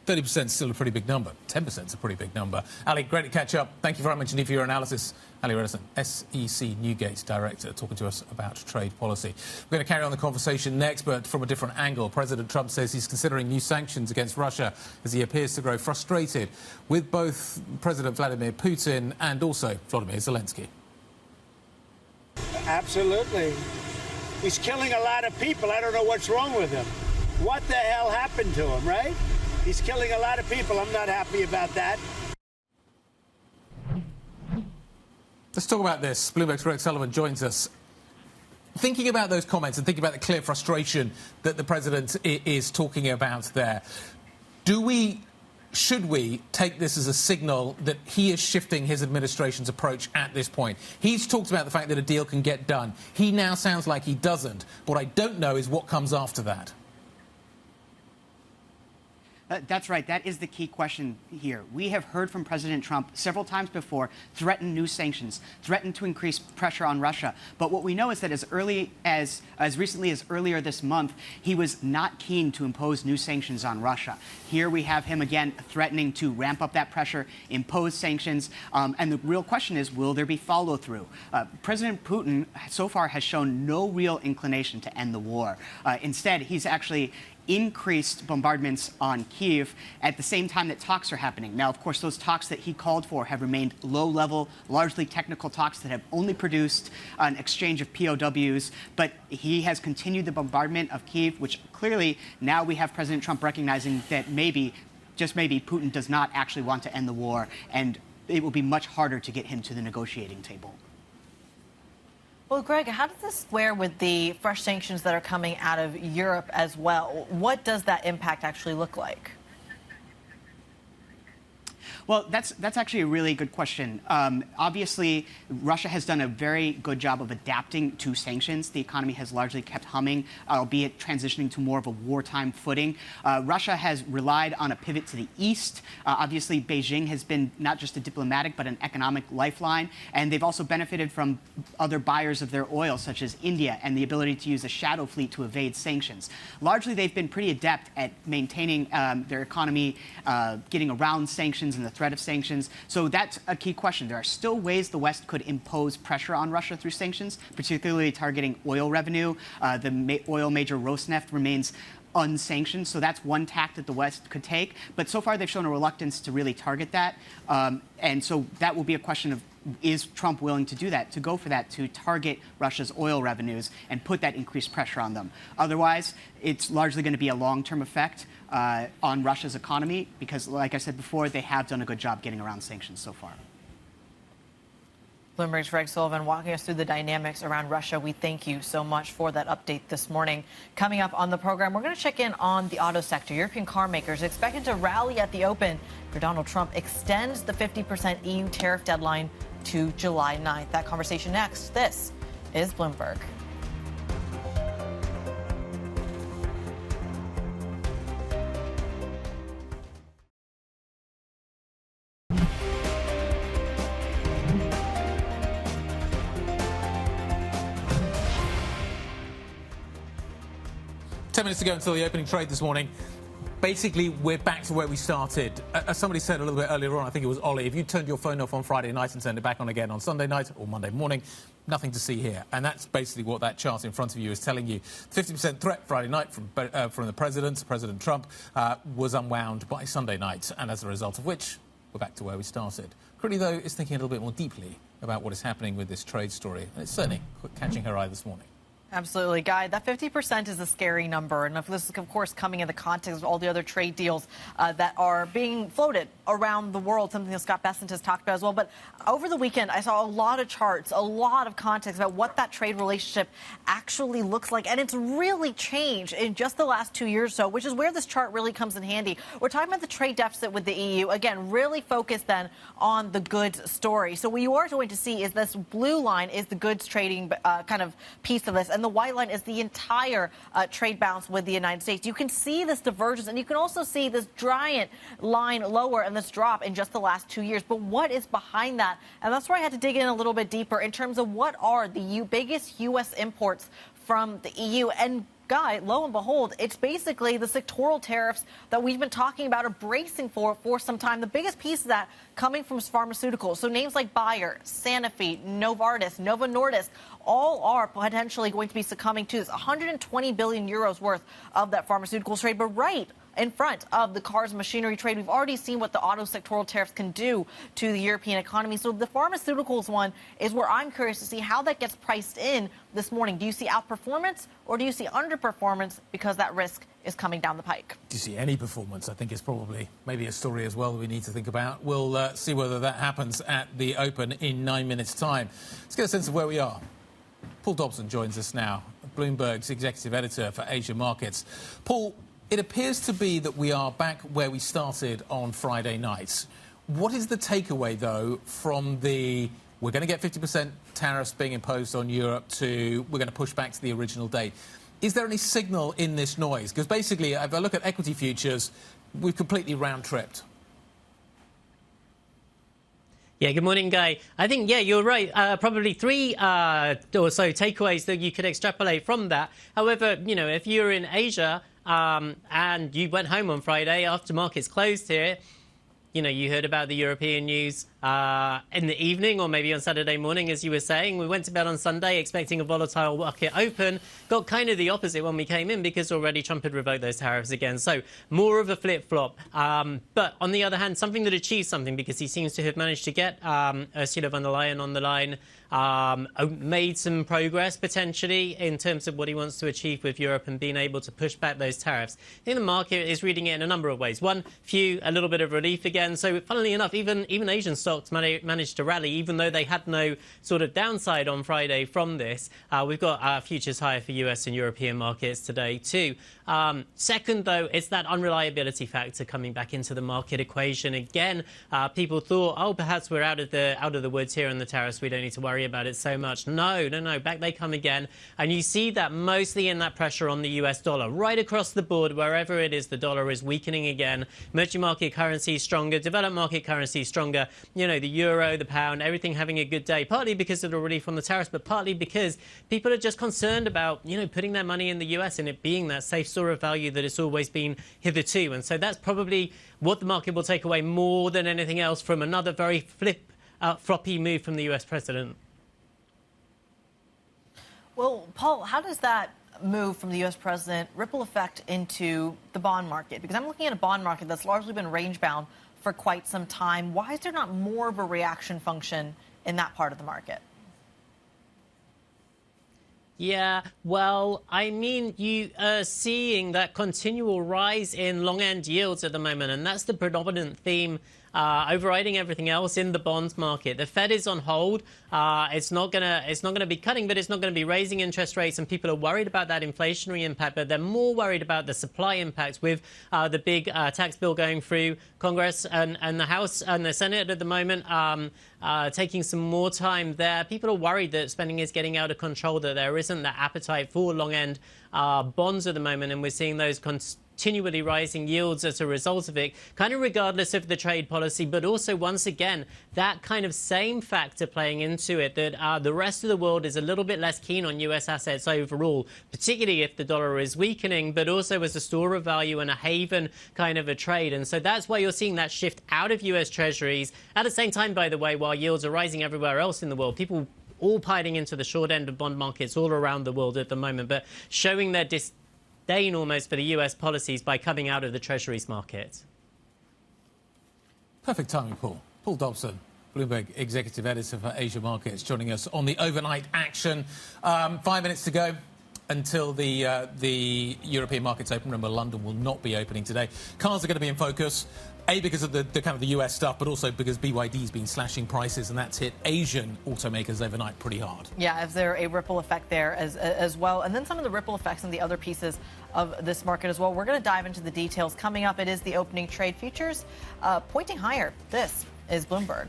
30% is still a pretty big number. 10% is a pretty big number. Ali, great to catch up. Thank you very much indeed for your analysis. Ali Redison, SEC Newgate Director, talking to us about trade policy. We're going to carry on the conversation next, but from a different angle. President Trump says he's considering new sanctions against Russia as he appears to grow frustrated with both President Vladimir Putin and also Volodymyr Zelensky. Absolutely. He's killing a lot of people. I don't know what's wrong with him. What the hell happened to him, right? He's killing a lot of people. I'm not happy about that. Let's talk about this. Bloomberg's Greg Sullivan joins us. Thinking about those comments and thinking about the clear frustration that the president is talking about there, should we take this as a signal that he is shifting his administration's approach at this point? He's talked about the fact that a deal can get done. He now sounds like he doesn't. What I don't know is what comes after that. That's right. That is the key question here. We have heard from President Trump several times before threaten new sanctions, threaten to increase pressure on Russia. But what we know is that as recently as earlier this month, he was not keen to impose new sanctions on Russia. Here we have him again threatening to ramp up that pressure, impose sanctions. And the real question is, will there be follow through? President Putin so far has shown no real inclination to end the war. Instead, he's actually increased bombardments on Kyiv at the same time that talks are happening. Now, of course, those talks that he called for have remained low-level, largely technical talks that have only produced an exchange of POWs, but he has continued the bombardment of Kyiv, which clearly now we have President Trump recognizing that maybe, just maybe, Putin does not actually want to end the war, and it will be much harder to get him to the negotiating table. Well, Greg, how does this square with the fresh sanctions that are coming out of Europe as well? What does that impact actually look like? Well, that's actually a really good question. Obviously, Russia has done a very good job of adapting to sanctions. The economy has largely kept humming, albeit transitioning to more of a wartime footing. Russia has relied on a pivot to the east. Obviously, Beijing has been not just a diplomatic, but an economic lifeline. And they've also benefited from other buyers of their oil, such as India, and the ability to use a shadow fleet to evade sanctions. Largely, they've been pretty adept at maintaining their economy, getting around sanctions and the threat of sanctions. So that's a key question. There are still ways the West could impose pressure on Russia through sanctions, particularly targeting oil revenue. The oil major Rosneft remains unsanctioned, so that's one tack that the West could take. But so far, they've shown a reluctance to really target that. And so that will be a question of is Trump willing to do that, to go for that, to target Russia's oil revenues and put that increased pressure on them? Otherwise, it's largely going to be a long-term effect on Russia's economy because, like I said before, they have done a good job getting around sanctions so far. Bloomberg's Greg Sullivan walking us through the dynamics around Russia. We thank you so much for that update this morning. Coming up on the program, we're going to check in on the auto sector. European car makers expected to rally at the open after Donald Trump extends the 50% EU tariff deadline to July 9th. That conversation next. This is Bloomberg. Minutes to go until the opening trade this morning. Basically, we're back to where we started. As somebody said a little bit earlier on, I think it was Ollie, if you turned your phone off on Friday night and turned it back on again on Sunday night or Monday morning, nothing to see here. And that's basically what that chart in front of you is telling you. 50% threat Friday night from the President Trump, was unwound by Sunday night. And as a result of which, we're back to where we started. Crowley, though, is thinking a little bit more deeply about what is happening with this trade story. And it's certainly catching her eye this morning. Absolutely, Guy. That 50% is a scary number. And this is, of course, coming in the context of all the other trade deals that are being floated around the world, something that Scott Bessent has talked about as well. But over the weekend, I saw a lot of charts, a lot of context about what that trade relationship actually looks like. And it's really changed in just the last 2 years or so, which is where this chart really comes in handy. We're talking about the trade deficit with the EU. Again, really focused then on the goods story. So what you are going to see is this blue line is the goods trading kind of piece of this. And the white line is the entire trade balance with the United States. You can see this divergence, and you can also see this giant line lower and this drop in just the last 2 years. But what is behind that? And that's where I had to dig in a little bit deeper in terms of what are the biggest U.S. imports from the EU. And Guy, lo and behold, it's basically the sectoral tariffs that we've been talking about or bracing for some time. The biggest piece of that coming from pharmaceuticals. So names like Bayer, Sanofi, Novartis, Novo Nordisk, all are potentially going to be succumbing to this 120 billion euros worth of that pharmaceuticals trade. But right in front of the cars and machinery trade, we've already seen what the auto sectoral tariffs can do to the European economy. So the pharmaceuticals one is where I'm curious to see how that gets priced in this morning. Do you see outperformance or do you see underperformance because that risk is coming down the pike? Do you see any performance? I think is probably maybe a story as well that we need to think about. We'll see whether that happens at the open in 9 minutes' time. Let's get a sense of where we are. Paul Dobson joins us now, Bloomberg's executive editor for Asia Markets. Paul, it appears to be that we are back where we started on Friday night. What is the takeaway, though, from the we're going to get 50% tariffs being imposed on Europe to we're going to push back to the original date? Is there any signal in this noise? Because basically, if I look at equity futures, we've completely round-tripped. Yeah, good morning, Guy. I think, yeah, you're right. Probably three or so takeaways that you could extrapolate from that. However, you know, if you're in Asia and you went home on Friday after markets closed here, you know, you heard about the European news in the evening or maybe on Saturday morning, as you were saying. We went to bed on Sunday expecting a volatile market open. Got kind of the opposite when we came in because already Trump had revoked those tariffs again. So more of a flip-flop. But on the other hand, something that achieves something because he seems to have managed to get Ursula von der Leyen on the line, made some progress potentially in terms of what he wants to achieve with Europe and being able to push back those tariffs. I think the market is reading it in a number of ways. One, a little bit of relief again. So funnily enough, even Asian stocks managed to rally, even though they had no sort of downside on Friday from this. We've got futures higher for US and European markets today too. Second, though, it's that unreliability factor coming back into the market equation again. People thought, oh, perhaps we're out of the woods here on the tariffs. We don't need to worry about it so much. No. Back they come again. And you see that mostly in that pressure on the US dollar. Right across the board, wherever it is, the dollar is weakening again. Emerging market currencies stronger. Developed market currencies stronger. You know, the euro, the pound, everything having a good day. Partly because of the relief on the tariffs, but partly because people are just concerned about, you know, putting their money in the US and it being that safe store of value that it's always been hitherto. And so that's probably what the market will take away more than anything else from another very floppy move from the US president. Well, Paul, how does that move from the U.S. president ripple effect into the bond market? Because I'm looking at a bond market that's largely been range-bound for quite some time. Why is there not more of a reaction function in that part of the market? Yeah, well, I mean, you are seeing that continual rise in long-end yields at the moment, and that's the predominant theme overriding everything else in the bonds market. The Fed is on hold. It's not gonna be cutting, but it's not going to be raising interest rates, and people are worried about that inflationary impact. But they're more worried about the supply impacts with the big tax bill going through Congress and the House and the Senate at the moment, taking some more time there. People are worried that spending is getting out of control, that there isn't that appetite for long-end bonds at the moment, and we're seeing those continually rising yields as a result of it, kind of regardless of the trade policy, but also, once again, that kind of same factor playing into it, that the rest of the world is a little bit less keen on US assets overall, particularly if the dollar is weakening, but also as a store of value and a haven kind of a trade. And so that's why you're seeing that shift out of US Treasuries. At the same time, by the way, while yields are rising everywhere else in the world, people all piling into the short end of bond markets all around the world at the moment, but showing their disdain almost for the US policies by coming out of the Treasuries market. Perfect timing, Paul. Paul Dobson, Bloomberg Executive Editor for Asia Markets, joining us on the overnight action. 5 minutes to go until the European markets open. Remember, London will not be opening today. Cars are going to be in focus. A, because of the kind of the US stuff, but also because BYD's been slashing prices, and that's hit Asian automakers overnight pretty hard. Yeah, is there a ripple effect there as well? And then some of the ripple effects in the other pieces of this market as well. We're going to dive into the details. Coming up, it is the opening trade futures pointing higher. This is Bloomberg.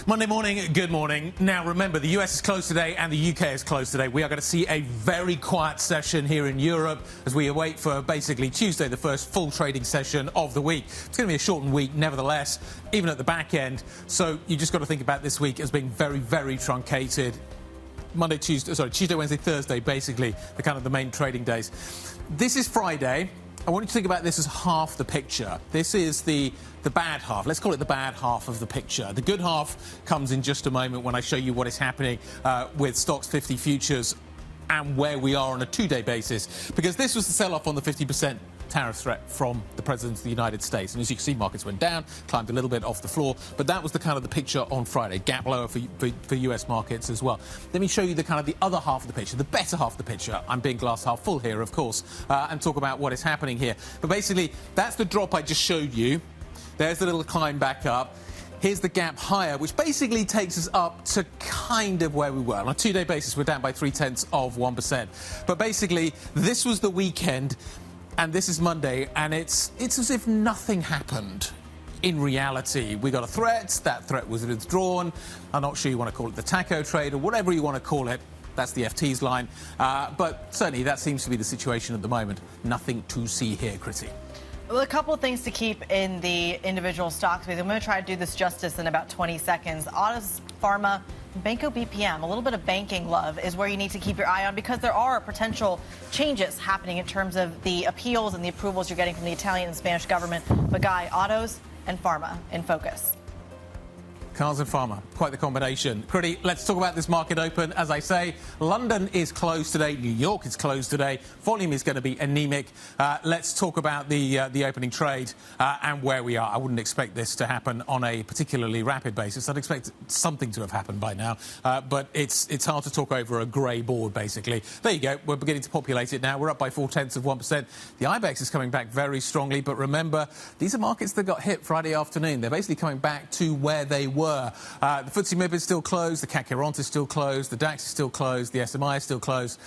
Monday morning, good morning. Now, remember, the US is closed today and the UK is closed today. We are going to see a very quiet session here in Europe as we await for basically Tuesday, the first full trading session of the week. It's going to be a shortened week, nevertheless, even at the back end. So you just got to think about this week as being very, very truncated. Tuesday, Wednesday, Thursday, basically, the kind of the main trading days. This is Friday. I want you to think about this as half the picture. This is the bad half. Let's call it the bad half of the picture. The good half comes in just a moment when I show you what is happening with Stocks 50 futures and where we are on a two-day basis. Because this was the sell-off on the 50% tariff threat from the President of the United States. And as you can see, markets went down, climbed a little bit off the floor. But that was the kind of the picture on Friday. Gap lower for US markets as well. Let me show you the kind of the other half of the picture, the better half of the picture. I'm being glass half full here, of course, and talk about what is happening here. But basically, that's the drop I just showed you. There's the little climb back up. Here's the gap higher, which basically takes us up to kind of where we were. On a two-day basis, we're down by 0.3%. But basically, this was the weekend, and this is Monday, and it's as if nothing happened. In reality, we got a threat. That threat was withdrawn. I'm not sure you want to call it the taco trade or whatever you want to call it. That's the FT's line. But certainly, that seems to be the situation at the moment. Nothing to see here, Kriti. Well, a couple of things to keep in the individual stocks. I'm going to try to do this justice in about 20 seconds. Autos, Pharma, Banco BPM, a little bit of banking love is where you need to keep your eye on because there are potential changes happening in terms of the appeals and the approvals you're getting from the Italian and Spanish government. But, Guy, autos and Pharma in focus. Cars and Pharma, quite the combination. Kriti, let's talk about this market open. As I say, London is closed today. New York is closed today. Volume is going to be anemic. Let's talk about the opening trade and where we are. I wouldn't expect this to happen on a particularly rapid basis. I'd expect something to have happened by now. But it's hard to talk over a grey board, basically. There you go. We're beginning to populate it now. We're up by 0.4%. The IBEX is coming back very strongly. But remember, these are markets that got hit Friday afternoon. They're basically coming back to where they were. The FTSE MIB is still closed, the CAC 40 is still closed, the DAX is still closed, the SMI is still closed.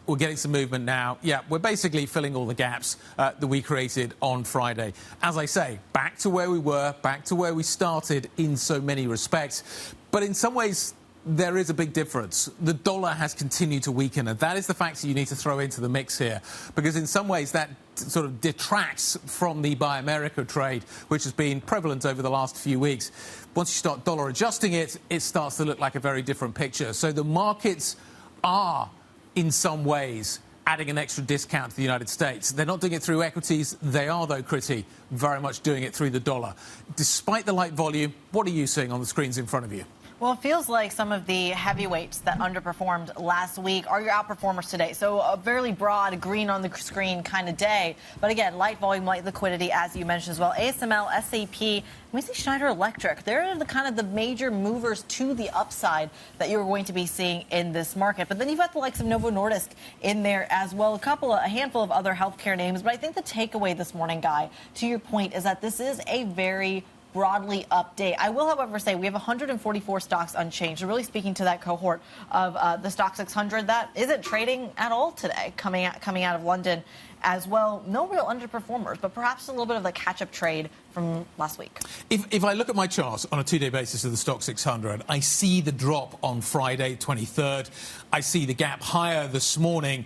We're getting some movement now. Yeah, we're basically filling all the gaps that we created on Friday. As I say, back to where we were, back to where we started in so many respects. But in some ways, there is a big difference. The dollar has continued to weaken, and that is the factor you need to throw into the mix here. Because in some ways, that sort of detracts from the Buy America trade, which has been prevalent over the last few weeks. Once you start dollar adjusting it, it starts to look like a very different picture. So the markets are, in some ways, adding an extra discount to the United States. They're not doing it through equities. They are, though, Kriti, very much doing it through the dollar. Despite the light volume, what are you seeing on the screens in front of you? Well, it feels like some of the heavyweights that underperformed last week are your outperformers today. So a fairly broad green on the screen kind of day. But again, light volume, light liquidity, as you mentioned as well. ASML, SAP, we see Schneider Electric. They're the kind of the major movers to the upside that you're going to be seeing in this market. But then you've got the likes of Novo Nordisk in there as well. A handful of other healthcare names. But I think the takeaway this morning, Guy, to your point, is that this is a very broadly up day. I will, however, say we have 144 stocks unchanged. So really speaking to that cohort of the stock 600 that isn't trading at all today, coming out of London as well. No real underperformers, but perhaps a little bit of the catch-up trade from last week. If I look at my charts on a two-day basis of the stock 600, I see the drop on Friday, 23rd. I see the gap higher this morning.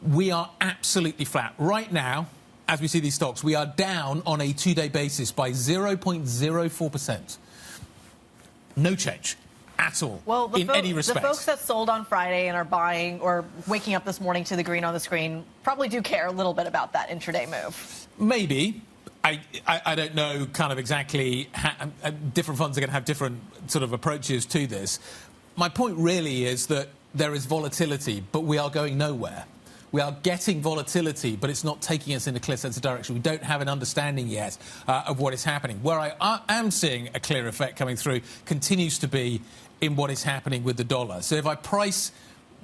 We are absolutely flat right now. As we see these stocks, we are down on a two-day basis by 0.04%. No change at all in any respect. The folks that sold on Friday and are buying or waking up this morning to the green on the screen probably do care a little bit about that intraday move. Maybe. I don't know kind of exactly how different funds are going to have different sort of approaches to this. My point really is that there is volatility, but we are going nowhere. We are getting volatility, but it's not taking us in a clear sense of direction. We don't have an understanding yet of what is happening. Where I am seeing a clear effect coming through continues to be in what is happening with the dollar. So if I price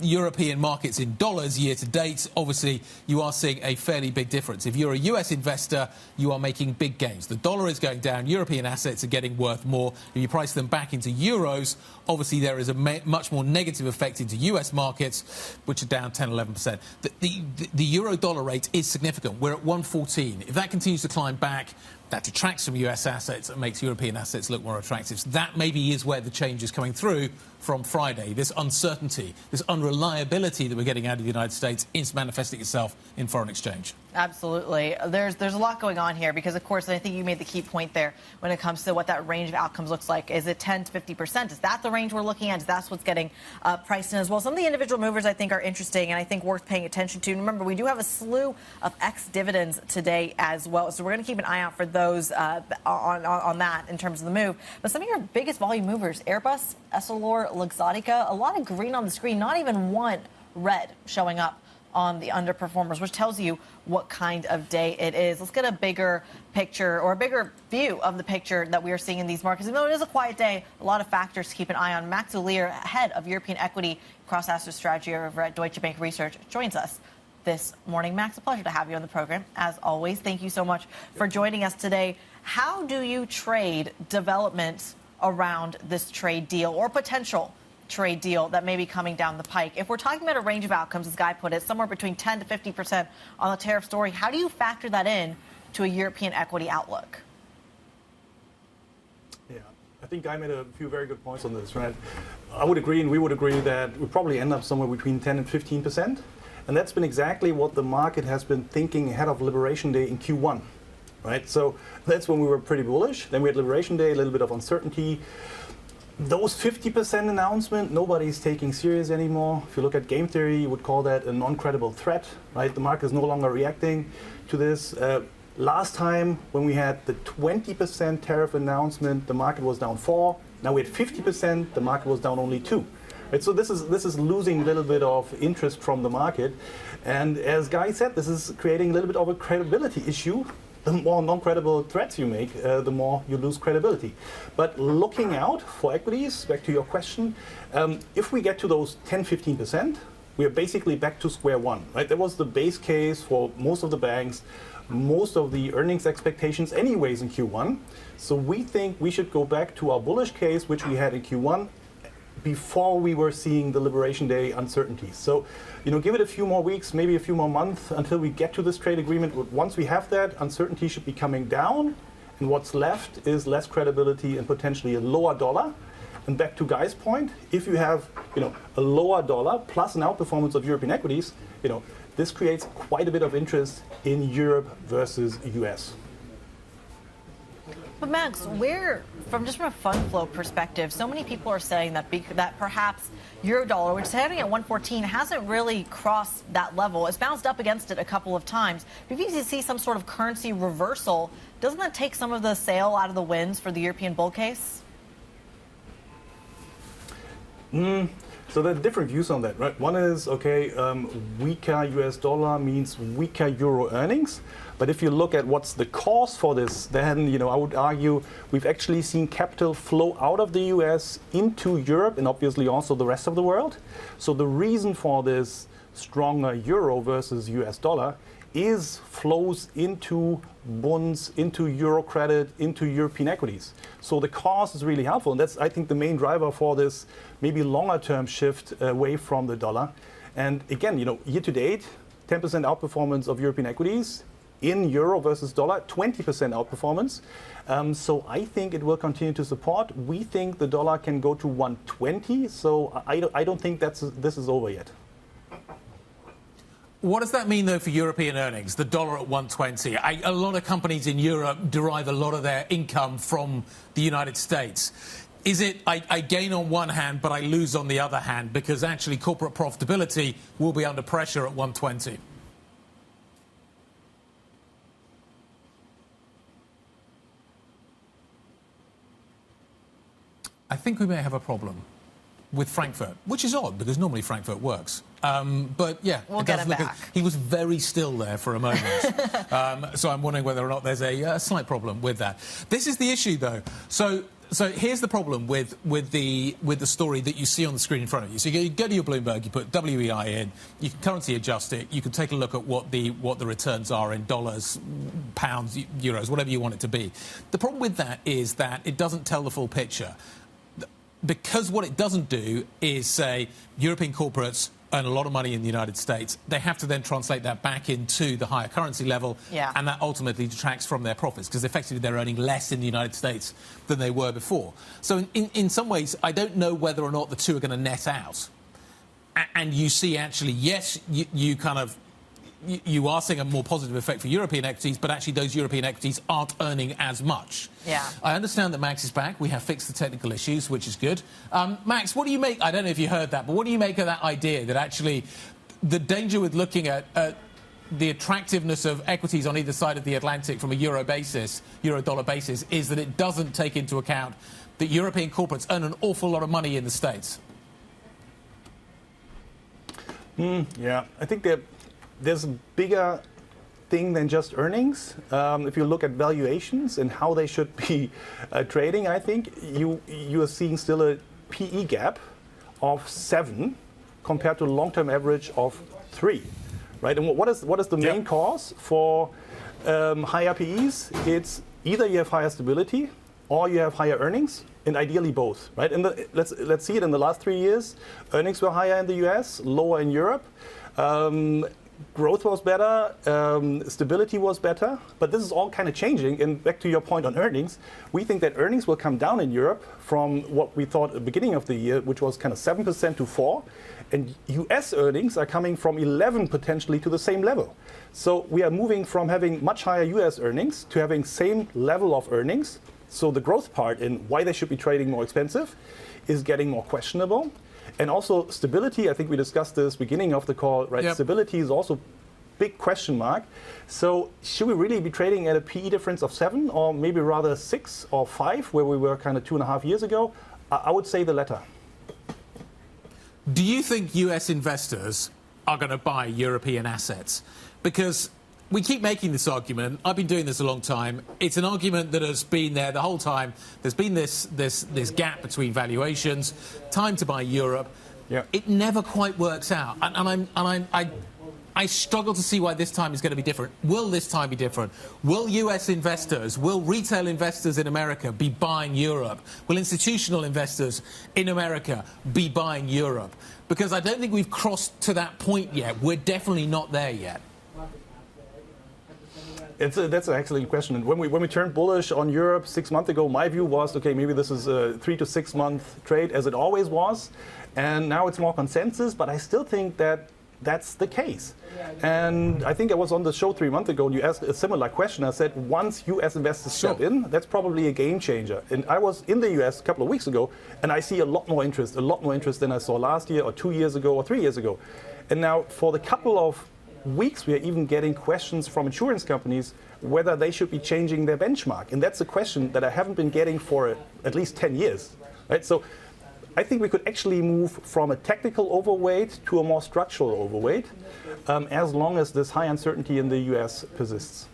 European markets in dollars year to date, obviously you are seeing a fairly big difference. If you're a US investor, you are making big gains. The dollar is going down. European assets are getting worth more. If you price them back into euros, obviously there is a much more negative effect into US markets, which are down 10, 11%. The euro dollar rate is significant. We're at 114. If that continues to climb back, that detracts from US assets and makes European assets look more attractive. So that maybe is where the change is coming through from Friday. This uncertainty, this unreliability that we're getting out of the United States is manifesting itself in foreign exchange. Absolutely. There's a lot going on here because, of course, I think you made the key point there when it comes to what that range of outcomes looks like. Is it 10 to 50%? Is that the range we're looking at? Is that what's getting priced in as well? Some of the individual movers I think are interesting and I think worth paying attention to. And remember, we do have a slew of ex-dividends today as well. So we're going to keep an eye out for those on that in terms of the move. But some of your biggest volume movers, Airbus, Essilor, Luxottica, a lot of green on the screen, not even one red showing up on the underperformers, which tells you what kind of day it is. Let's get a bigger picture or a bigger view of the picture that we are seeing in these markets. Even though it is a quiet day, a lot of factors to keep an eye on. Max Ulier, head of European Equity Cross-Asset Strategy over at Deutsche Bank Research, joins us this morning. Max, a pleasure to have you on the program. As always, thank you so much for joining us today. How do you trade developments around this trade deal or potential trade deal that may be coming down the pike? If we're talking about a range of outcomes, as Guy put it, somewhere between 10 to 50% on the tariff story, how do you factor that in to a European equity outlook? Yeah, I think Guy made a few very good points on this, right? I would agree, and we would agree that we probably end up somewhere between 10 and 15%. And that's been exactly what the market has been thinking ahead of Liberation Day in Q1, right? So that's when we were pretty bullish. Then we had Liberation Day, a little bit of uncertainty. Those 50% announcement, nobody's taking serious anymore. If you look at game theory, you would call that a non-credible threat, right? The market is no longer reacting to this. Last time, when we had the 20% tariff announcement, the market was down 4. Now we had 50%, the market was down only 2. Right, so this is losing a little bit of interest from the market. And as Guy said, this is creating a little bit of a credibility issue. The more non-credible threats you make, the more you lose credibility. But looking out for equities, back to your question, if we get to those 10, 15%, we are basically back to square one. Right? That was the base case for most of the banks, most of the earnings expectations anyways in Q1. So we think we should go back to our bullish case, which we had in Q1, before we were seeing the Liberation Day uncertainties. So, give it a few more weeks, maybe a few more months until we get to this trade agreement. Once we have that, uncertainty should be coming down, and what's left is less credibility and potentially a lower dollar. And back to Guy's point, if you have, a lower dollar plus an outperformance of European equities, this creates quite a bit of interest in Europe versus US. But Max, from a fund flow perspective, so many people are saying that that perhaps euro dollar, which is heading at 114, hasn't really crossed that level. It's bounced up against it a couple of times. But if you see some sort of currency reversal, doesn't that take some of the sail out of the winds for the European bull case? So there are different views on that, right? One is, okay, weaker US dollar means weaker euro earnings. But if you look at what's the cause for this, then, I would argue we've actually seen capital flow out of the US into Europe and obviously also the rest of the world. So the reason for this stronger euro versus US dollar is flows into bonds, into euro credit, into European equities. So the cause is really helpful. And that's, I think, the main driver for this maybe longer term shift away from the dollar. And again, year to date, 10% outperformance of European equities in euro versus dollar, 20% outperformance. So I think it will continue to support. We think the dollar can go to 120. So I don't think this is over yet. What does that mean, though, for European earnings? The dollar at 120. A lot of companies in Europe derive a lot of their income from the United States. Is it I gain on one hand, but I lose on the other hand, because actually corporate profitability will be under pressure at 120? I think we may have a problem with Frankfurt, which is odd because normally Frankfurt works. But yeah, we'll get him back. He was very still there for a moment. So I'm wondering whether or not there's a slight problem with that. This is the issue, though. So here's the problem with the story that you see on the screen in front of you. So you go to your Bloomberg, you put WEI in, you can currency adjust it, you can take a look at what the returns are in dollars, pounds, euros, whatever you want it to be. The problem with that is that it doesn't tell the full picture. Because what it doesn't do is say European corporates earn a lot of money in the United States. They have to then translate that back into the higher currency level, and that ultimately detracts from their profits because effectively they're earning less in the United States than they were before. So in some ways, I don't know whether or not the two are going to net out. And you see actually, yes, you are seeing a more positive effect for European equities, but actually those European equities aren't earning as much. Yeah. I understand that Max is back. We have fixed the technical issues, which is good. Max, what do you make? I don't know if you heard that, but what do you make of that idea that actually the danger with looking at the attractiveness of equities on either side of the Atlantic from a euro dollar basis, is that it doesn't take into account that European corporates earn an awful lot of money in the States? Yeah, I think there's a bigger thing than just earnings. If you look at valuations and how they should be trading, I think you are seeing still a PE gap of 7 compared to a long-term average of 3, right? And what is the main cause for higher PEs? It's either you have higher stability or you have higher earnings, and ideally both, right? And let's see it in the last 3 years. Earnings were higher in the US, lower in Europe. Growth was better, stability was better, but this is all kind of changing. And back to your point on earnings, we think that earnings will come down in Europe from what we thought at the beginning of the year, which was kind of 7% to 4%. And US earnings are coming from 11 potentially to the same level. So we are moving from having much higher US earnings to having same level of earnings. So the growth part in why they should be trading more expensive is getting more questionable. And also stability, I think we discussed this beginning of the call, right? Yep. Stability is also big question mark. So should we really be trading at a PE difference of 7 or maybe rather 6 or 5 where we were kind of 2.5 years ago? I would say the latter. Do you think US investors are going to buy European assets? Because we keep making this argument. I've been doing this a long time. It's an argument that has been there the whole time. There's been this gap between valuations, time to buy Europe. Yeah. It never quite works out. And I struggle to see why this time is going to be different. Will this time be different? Will US investors, will retail investors in America be buying Europe? Will institutional investors in America be buying Europe? Because I don't think we've crossed to that point yet. We're definitely not there yet. That's an excellent question. And when we turned bullish on Europe 6 months ago, my view was, okay, maybe this is a 3 to 6 month trade as it always was. And now it's more consensus. But I still think that that's the case. And I think I was on the show 3 months ago and you asked a similar question. I said, once US investors step in, that's probably a game changer. And I was in the US a couple of weeks ago and I see a lot more interest than I saw last year or 2 years ago or 3 years ago. And now for the couple of weeks, we are even getting questions from insurance companies whether they should be changing their benchmark. And that's a question that I haven't been getting for at least 10 years. Right? So I think we could actually move from a technical overweight to a more structural overweight as long as this high uncertainty in the US persists.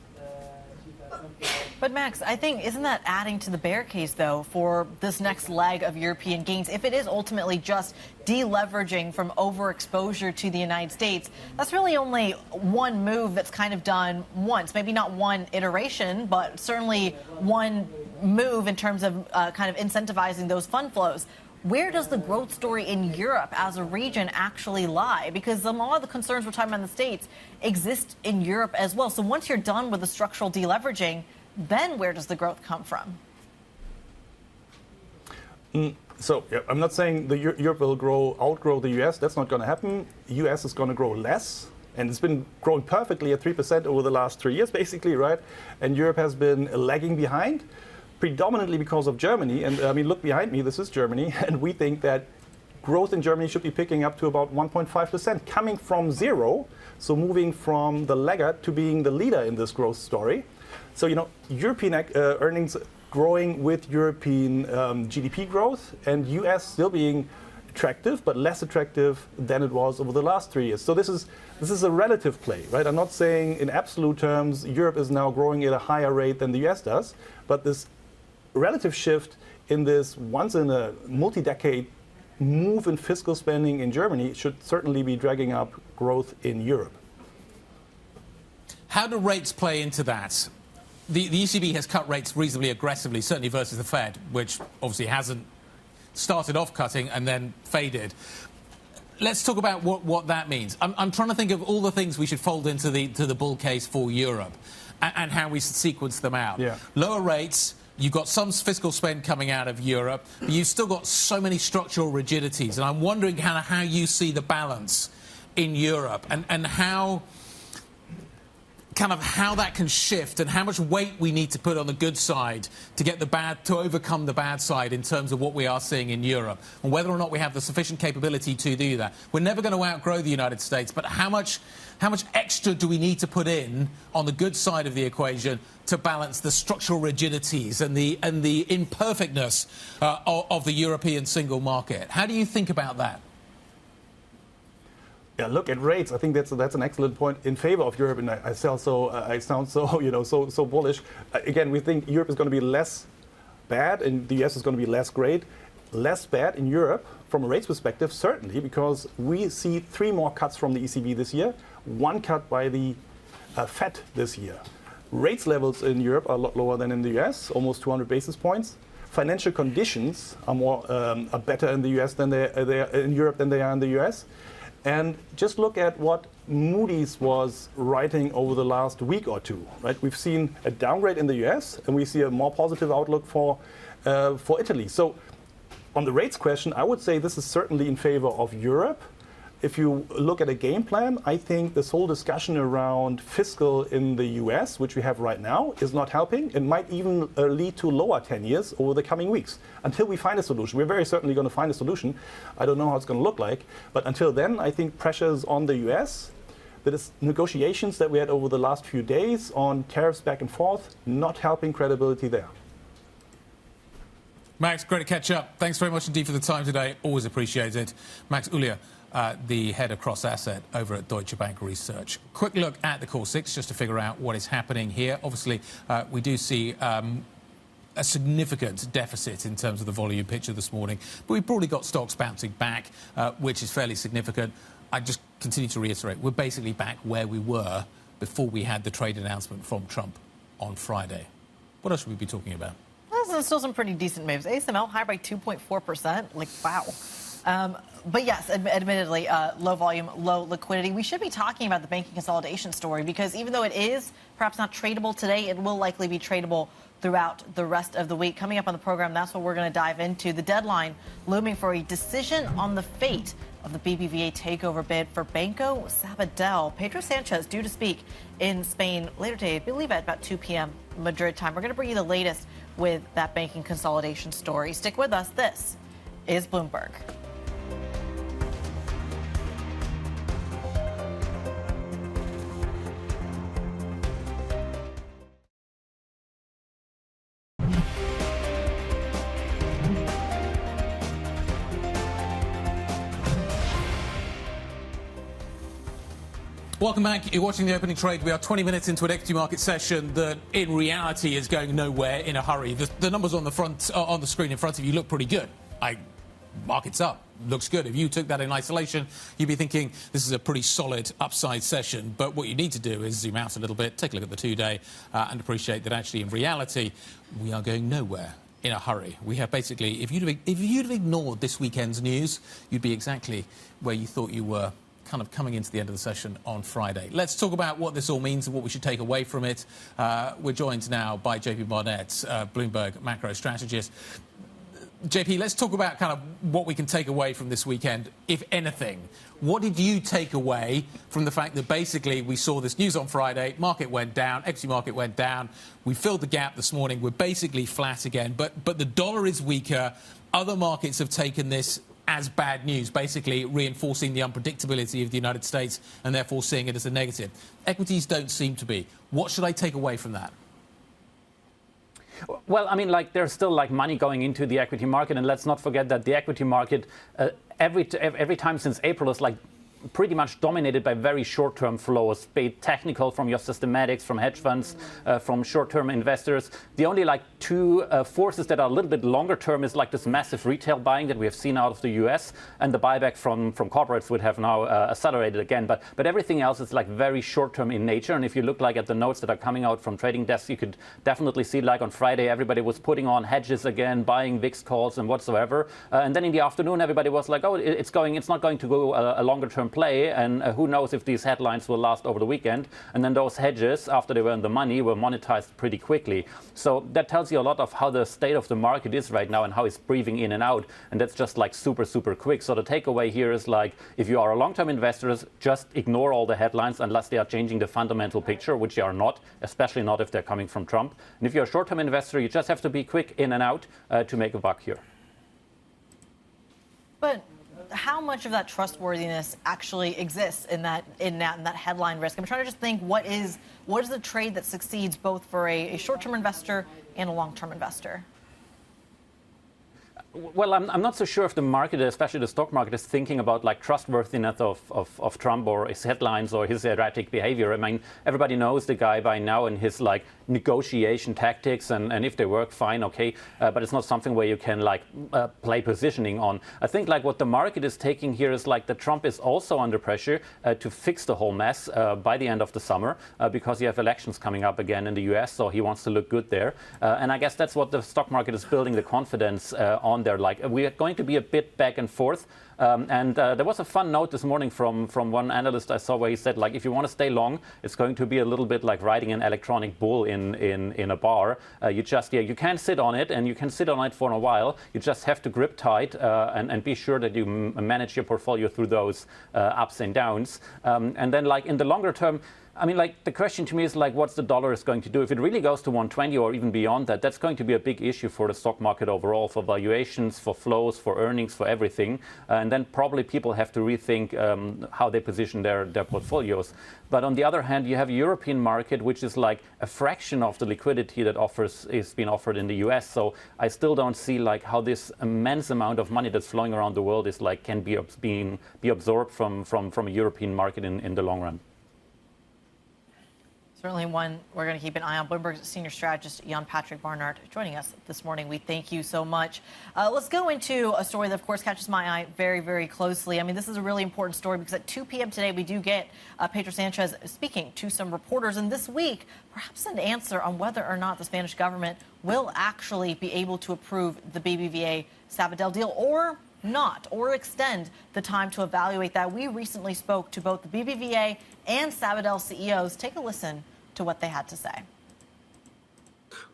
But Max, I think, isn't that adding to the bear case, though, for this next leg of European gains? If it is ultimately just deleveraging from overexposure to the United States, that's really only one move that's kind of done once. Maybe not one iteration, but certainly one move in terms of kind of incentivizing those fund flows. Where does the growth story in Europe as a region actually lie? Because a lot of the concerns we're talking about in the States exist in Europe as well. So once you're done with the structural deleveraging, then where does the growth come from? So I'm not saying Europe will outgrow the US. That's not going to happen. US is going to grow less. And it's been growing perfectly at 3% over the last 3 years, basically, right? And Europe has been lagging behind, predominantly because of Germany. And I mean, look behind me, this is Germany. And we think that growth in Germany should be picking up to about 1.5%, coming from zero. So moving from the laggard to being the leader in this growth story. So, European earnings growing with European GDP growth and US still being attractive, but less attractive than it was over the last 3 years. So this is a relative play, right? I'm not saying in absolute terms Europe is now growing at a higher rate than the US does, but this relative shift in this once in a multi-decade move in fiscal spending in Germany should certainly be dragging up growth in Europe. How do rates play into that? The ECB has cut rates reasonably aggressively, certainly versus the Fed, which obviously hasn't started off cutting and then faded. Let's talk about what that means. I'm trying to think of all the things we should fold into the bull case for Europe and how we sequence them out. Yeah. Lower rates, you've got some fiscal spend coming out of Europe, but you've still got so many structural rigidities. And I'm wondering how you see the balance in Europe and how that can shift and how much weight we need to put on the good side to overcome the bad side in terms of what we are seeing in Europe and whether or not we have the sufficient capability to do that. We're never going to outgrow the United States, but how much extra do we need to put in on the good side of the equation to balance the structural rigidities and the imperfectness of the European single market? How do you think about that? Yeah, look at rates. I think that's an excellent point in favor of Europe, and I sound so bullish. Again, we think Europe is going to be less bad, and the US is going to be less great. Less bad in Europe from a rates perspective, certainly, because we see 3 more cuts from the ECB this year, 1 cut by the Fed this year. Rates levels in Europe are a lot lower than in the US, almost 200 basis points. Financial conditions are better in the US than they are in Europe than they are in the US. And just look at what Moody's was writing over the last week or two, right? We've seen a downgrade in the US, and we see a more positive outlook for Italy. So on the rates question, I would say this is certainly in favor of Europe. If you look at a game plan, I think this whole discussion around fiscal in the US, which we have right now, is not helping. It might even lead to lower 10 years over the coming weeks until we find a solution. We're very certainly going to find a solution. I don't know how it's going to look like. But until then, I think pressures on the US, the negotiations that we had over the last few days on tariffs back and forth, not helping credibility there. Max, great to catch up. Thanks very much indeed for the time today. Always appreciate it. Max Ulia, the head of cross-asset over at Deutsche Bank Research. Quick look at the Core 6 just to figure out what is happening here. Obviously, we do see a significant deficit in terms of the volume picture this morning. But we've broadly got stocks bouncing back, which is fairly significant. I just continue to reiterate, we're basically back where we were before we had the trade announcement from Trump on Friday. What else should we be talking about? There's still some pretty decent moves. ASML higher by 2.4%. Like, wow. But yes, admittedly, low volume, low liquidity. We should be talking about the banking consolidation story because even though it is perhaps not tradable today, it will likely be tradable throughout the rest of the week. Coming up on the program, that's what we're going to dive into. The deadline looming for a decision on the fate of the BBVA takeover bid for Banco Sabadell. Pedro Sanchez due to speak in Spain later today, I believe at about 2 p.m. Madrid time. We're going to bring you the latest with that banking consolidation story. Stick with us. This is Bloomberg. Welcome back. You're watching the opening trade. We are 20 minutes into an equity market session that, in reality, is going nowhere in a hurry. The numbers on the front, on the screen in front of you, look pretty good. Market's up. Looks good. If you took that in isolation, you'd be thinking this is a pretty solid upside session. But what you need to do is zoom out a little bit, take a look at the 2-day, and appreciate that actually, in reality, we are going nowhere in a hurry. We have basically, if you'd have ignored this weekend's news, you'd be exactly where you thought you were kind of coming into the end of the session on Friday. Let's talk about what this all means and what we should take away from it. We're joined now by JP Barnett, Bloomberg macro strategist. JP, let's talk about kind of what we can take away from this weekend, if anything. What did you take away from the fact that basically we saw this news on Friday, market went down, equity market went down, we filled the gap this morning, we're basically flat again, but the dollar is weaker. Other markets have taken this as bad news, basically reinforcing the unpredictability of the United States and therefore seeing it as a negative. Equities don't seem to be. What should I take away from that? Well, I mean, there's still money going into the equity market, and let's not forget that the equity market every time since April is pretty much dominated by very short-term flows, be it technical from your systematics, from hedge funds, from short-term investors. The only two forces that are a little bit longer term is this massive retail buying that we have seen out of the US, and the buyback from corporates would have now accelerated again. But everything else is very short-term in nature. And if you look at the notes that are coming out from trading desks, you could definitely see on Friday everybody was putting on hedges again, buying VIX calls and whatsoever. And then in the afternoon everybody was like, oh, it's not going to go a longer-term play, and who knows if these headlines will last over the weekend. And then those hedges, after they earned the money, were monetized pretty quickly. So that tells you a lot of how the state of the market is right now and how it's breathing in and out. And that's just super, super quick. So the takeaway here is if you are a long-term investor, just ignore all the headlines unless they are changing the fundamental picture, which they are not, especially not if they're coming from Trump. And if you're a short-term investor, you just have to be quick in and out to make a buck here. But how much of that trustworthiness actually exists in that headline risk? I'm trying to just think what is the trade that succeeds both for a short-term investor and a long-term investor? Well, I'm not so sure if the market, especially the stock market, is thinking about trustworthiness of Trump or his headlines or his erratic behavior. I mean, everybody knows the guy by now and his negotiation tactics, and if they work, fine, okay. But it's not something where you can play positioning on. I think what the market is taking here is that Trump is also under pressure to fix the whole mess by the end of the summer because you have elections coming up again in the US, so he wants to look good there. And I guess that's what the stock market is building the confidence on there. We are going to be a bit back and forth. And there was a fun note this morning from one analyst I saw where he said, if you want to stay long, it's going to be a little bit like riding an electronic bull in a bar. You can sit on it, and you can sit on it for a while. You just have to grip tight and be sure that you manage your portfolio through those ups and downs. And then in the longer term, I mean, the question to me is what's the dollar is going to do? If it really goes to 120 or even beyond that, that's going to be a big issue for the stock market overall, for valuations, for flows, for earnings, for everything. And then probably people have to rethink how they position their portfolios. But on the other hand, you have a European market, which is a fraction of the liquidity that is being offered in the US. So I still don't see how this immense amount of money that's flowing around the world is can be absorbed from a European market in the long run. Certainly one we're going to keep an eye on. Bloomberg's senior strategist, Jan Patrick Barnard, joining us this morning. We thank you so much. Let's go into a story that, of course, catches my eye very, very closely. I mean, this is a really important story because at 2 p.m. today, we do get Pedro Sanchez speaking to some reporters. And this week, perhaps an answer on whether or not the Spanish government will actually be able to approve the BBVA Sabadell deal, or not or extend the time to evaluate that. We recently spoke to both the BBVA and Sabadell CEOs. Take a listen to what they had to say.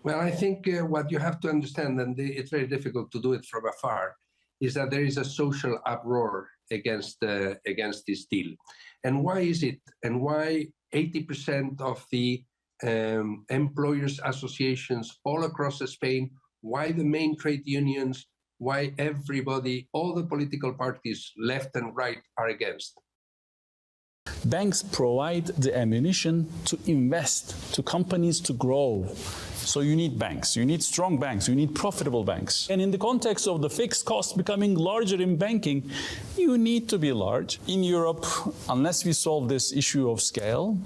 Well, I think what you have to understand, and it's very difficult to do it from afar, is that there is a social uproar against this deal. And why is it? And why 80% of the employers' associations all across Spain, why the main trade unions, why everybody, all the political parties, left and right, are against? Banks provide the ammunition to invest, to companies to grow. So you need banks, you need strong banks, you need profitable banks. And in the context of the fixed costs becoming larger in banking, you need to be large. In Europe, unless we solve this issue of scale,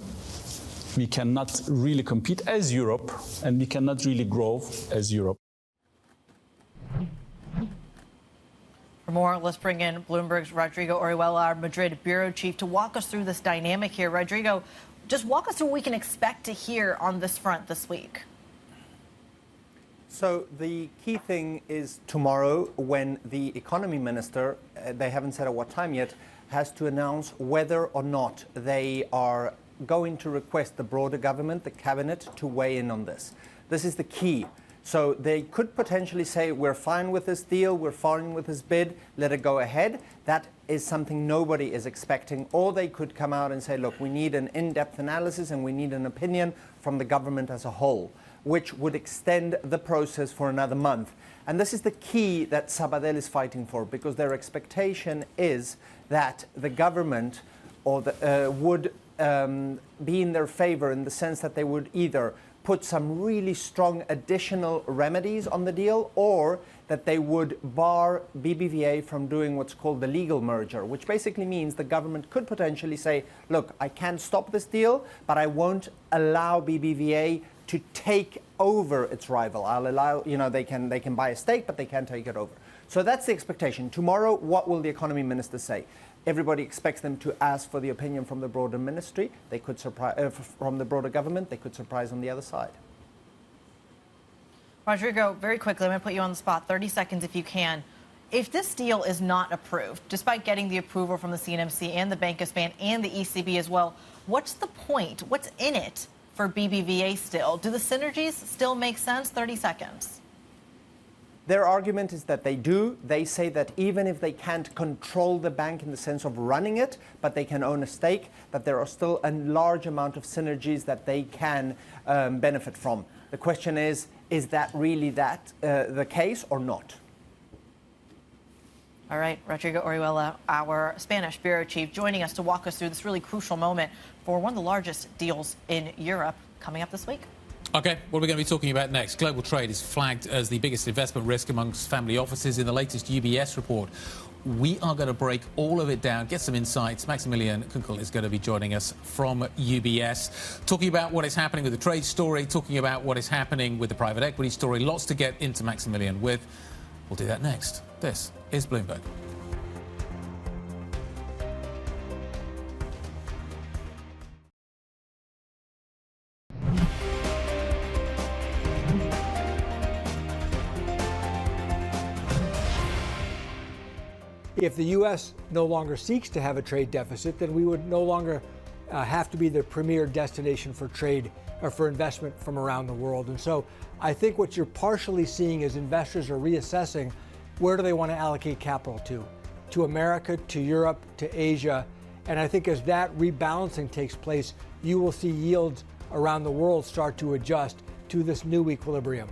we cannot really compete as Europe, and we cannot really grow as Europe. For more, let's bring in Bloomberg's Rodrigo Orihuela, our Madrid bureau chief, to walk us through this dynamic here. Rodrigo, just walk us through what we can expect to hear on this front this week. So the key thing is tomorrow when the economy minister, they haven't said at what time yet, has to announce whether or not they are going to request the broader government, the cabinet, to weigh in on this. This is the key. So they could potentially say, we're fine with this deal, we're fine with this bid, let it go ahead. That is something nobody is expecting. Or they could come out and say, look, we need an in-depth analysis and we need an opinion from the government as a whole, which would extend the process for another month. And this is the key that Sabadell is fighting for, because their expectation is that the government or would be in their favor in the sense that they would either put some really strong additional remedies on the deal, or that they would bar BBVA from doing what's called the legal merger, which basically means the government could potentially say, look, I can't stop this deal, but I won't allow BBVA to take over its rival. I'll allow, they can buy a stake, but they can't take it over. So that's the expectation. Tomorrow, what will the economy minister say? Everybody expects them to ask for the opinion from the broader ministry. They could surprise from the broader government. They could surprise on the other side. Rodrigo, very quickly, I'm going to put you on the spot, 30 seconds if you can. If this deal is not approved, despite getting the approval from the CNMC and the Banco and the ECB as well, what's the point? What's in it for BBVA still? Do the synergies still make sense? 30 seconds. Their argument is that they do. They say that even if they can't control the bank in the sense of running it, but they can own a stake, that there are still a large amount of synergies that they can benefit from. The question is that really the case or not? All right, Rodrigo Orihuela, our Spanish bureau chief, joining us to walk us through this really crucial moment for one of the largest deals in Europe coming up this week. OK, what are we going to be talking about next? Global trade is flagged as the biggest investment risk amongst family offices in the latest UBS report. We are going to break all of it down, get some insights. Maximilian Kunkel is going to be joining us from UBS, talking about what is happening with the trade story, talking about what is happening with the private equity story. Lots to get into Maximilian with. We'll do that next. This is Bloomberg. If the U.S. no longer seeks to have a trade deficit, then we would no longer have to be the premier destination for trade or for investment from around the world. And so I think what you're partially seeing is investors are reassessing where do they want to allocate capital to America, to Europe, to Asia. And I think as that rebalancing takes place, you will see yields around the world start to adjust to this new equilibrium.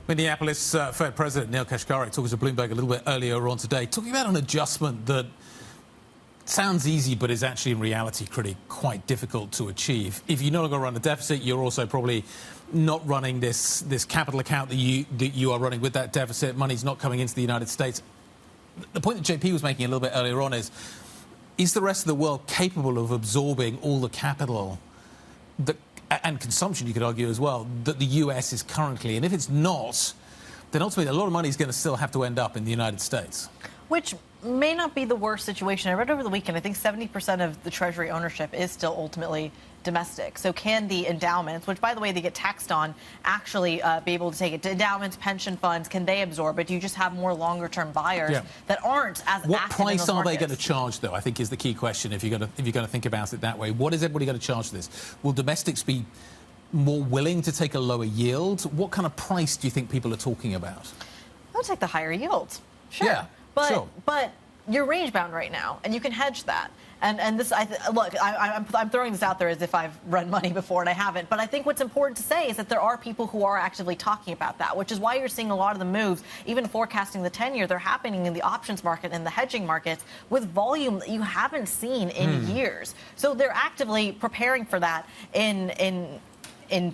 Minneapolis Fed President Neil Kashkari talking to Bloomberg a little bit earlier on today, talking about an adjustment that sounds easy but is actually in reality quite difficult to achieve. If you no longer run a deficit, you're also probably not running this capital account that you are running with that deficit. Money's not coming into the United States. The point that JP was making a little bit earlier on is the rest of the world capable of absorbing all the capital that and consumption, you could argue as well, that the US is currently? And if it's not, then ultimately a lot of money is going to still have to end up in the United States. which may not be the worst situation. I read over the weekend, I think 70% of the Treasury ownership is still ultimately domestic. So can the endowments, which, by the way, they get taxed on, actually be able to take it? Endowments, pension funds, can they absorb it? Do you just have more longer-term buyers that aren't as what active price in those are they markets? going to charge, though? I think is the key question if you're going to think about it that way. What is everybody going to charge for this? Will domestics be more willing to take a lower yield? What kind of price do you think people are talking about? I'll take the higher yields. Sure. Yeah, but you're range bound right now, and you can hedge that. And this, look, I'm throwing this out there as if I've run money before, and I haven't. But I think what's important to say is that there are people who are actively talking about that, which is why you're seeing a lot of the moves, even forecasting the 10-year, they're happening in the options market and the hedging markets with volume that you haven't seen in years. So they're actively preparing for that in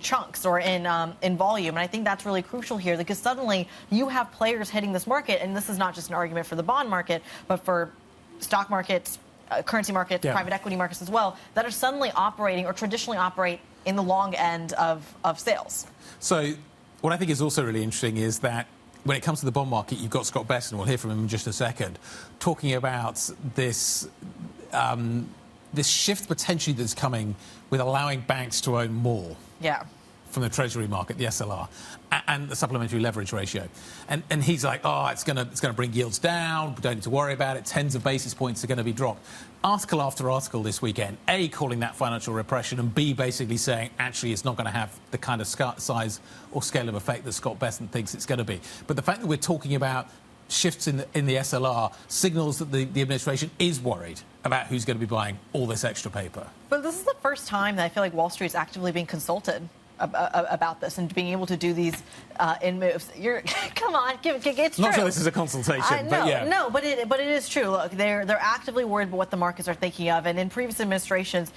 chunks or in volume. And I think that's really crucial here, because suddenly you have players hitting this market, and this is not just an argument for the bond market, but for stock markets, currency markets, private equity markets as well, that are suddenly operating or traditionally operate in the long end of sales. So what I think is also really interesting is that when it comes to the bond market, you've got Scott Bessent, we'll hear from him in just a second, talking about this this shift potentially that's coming with allowing banks to own more. Yeah. From the Treasury market, the SLR, and the supplementary leverage ratio. And he's like, oh, it's going to bring yields down. We don't need to worry about it. Tens of basis points are going to be dropped. Article after article this weekend, A, calling that financial repression, and B, basically saying, actually, it's not going to have the kind of size or scale of effect that Scott Bessent thinks it's going to be. But the fact that we're talking about shifts in the SLR signals that the administration is worried about who's going to be buying all this extra paper. But this is the first time that I feel like Wall Street's actively being consulted about this and being able to do these in moves. Come on, it's true. Not sure this is a consultation, but yeah. No, but it is true. Look, they're actively worried about what the markets are thinking of, and in previous administrations,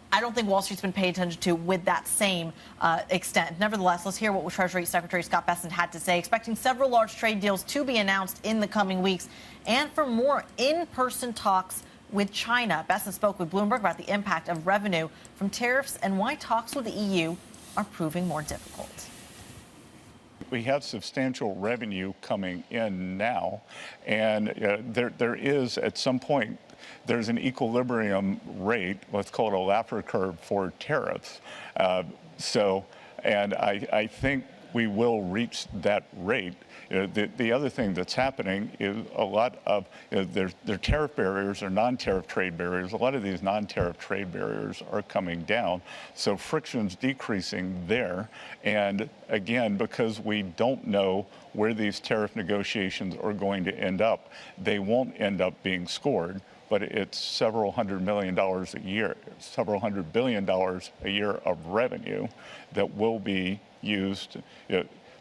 I don't think Wall Street's been paying attention to with that same extent. Nevertheless, let's hear what Treasury Secretary Scott Bessent had to say, expecting several large trade deals to be announced in the coming weeks, and for more in-person talks with China. Bessent spoke with Bloomberg about the impact of revenue from tariffs and why talks with the EU are proving more difficult. We have substantial revenue coming in now, and there is, at some point, there's an equilibrium rate, let's call it a Laffer curve, for tariffs. And I think we will reach that rate. The other thing that's happening is a lot of their tariff barriers or non-tariff trade barriers. A lot of these non-tariff trade barriers are coming down, so friction's decreasing there. And again, because we don't know where these tariff negotiations are going to end up, they won't end up being scored. But it's several $100 million a year, several $100 billion a year of revenue that will be used.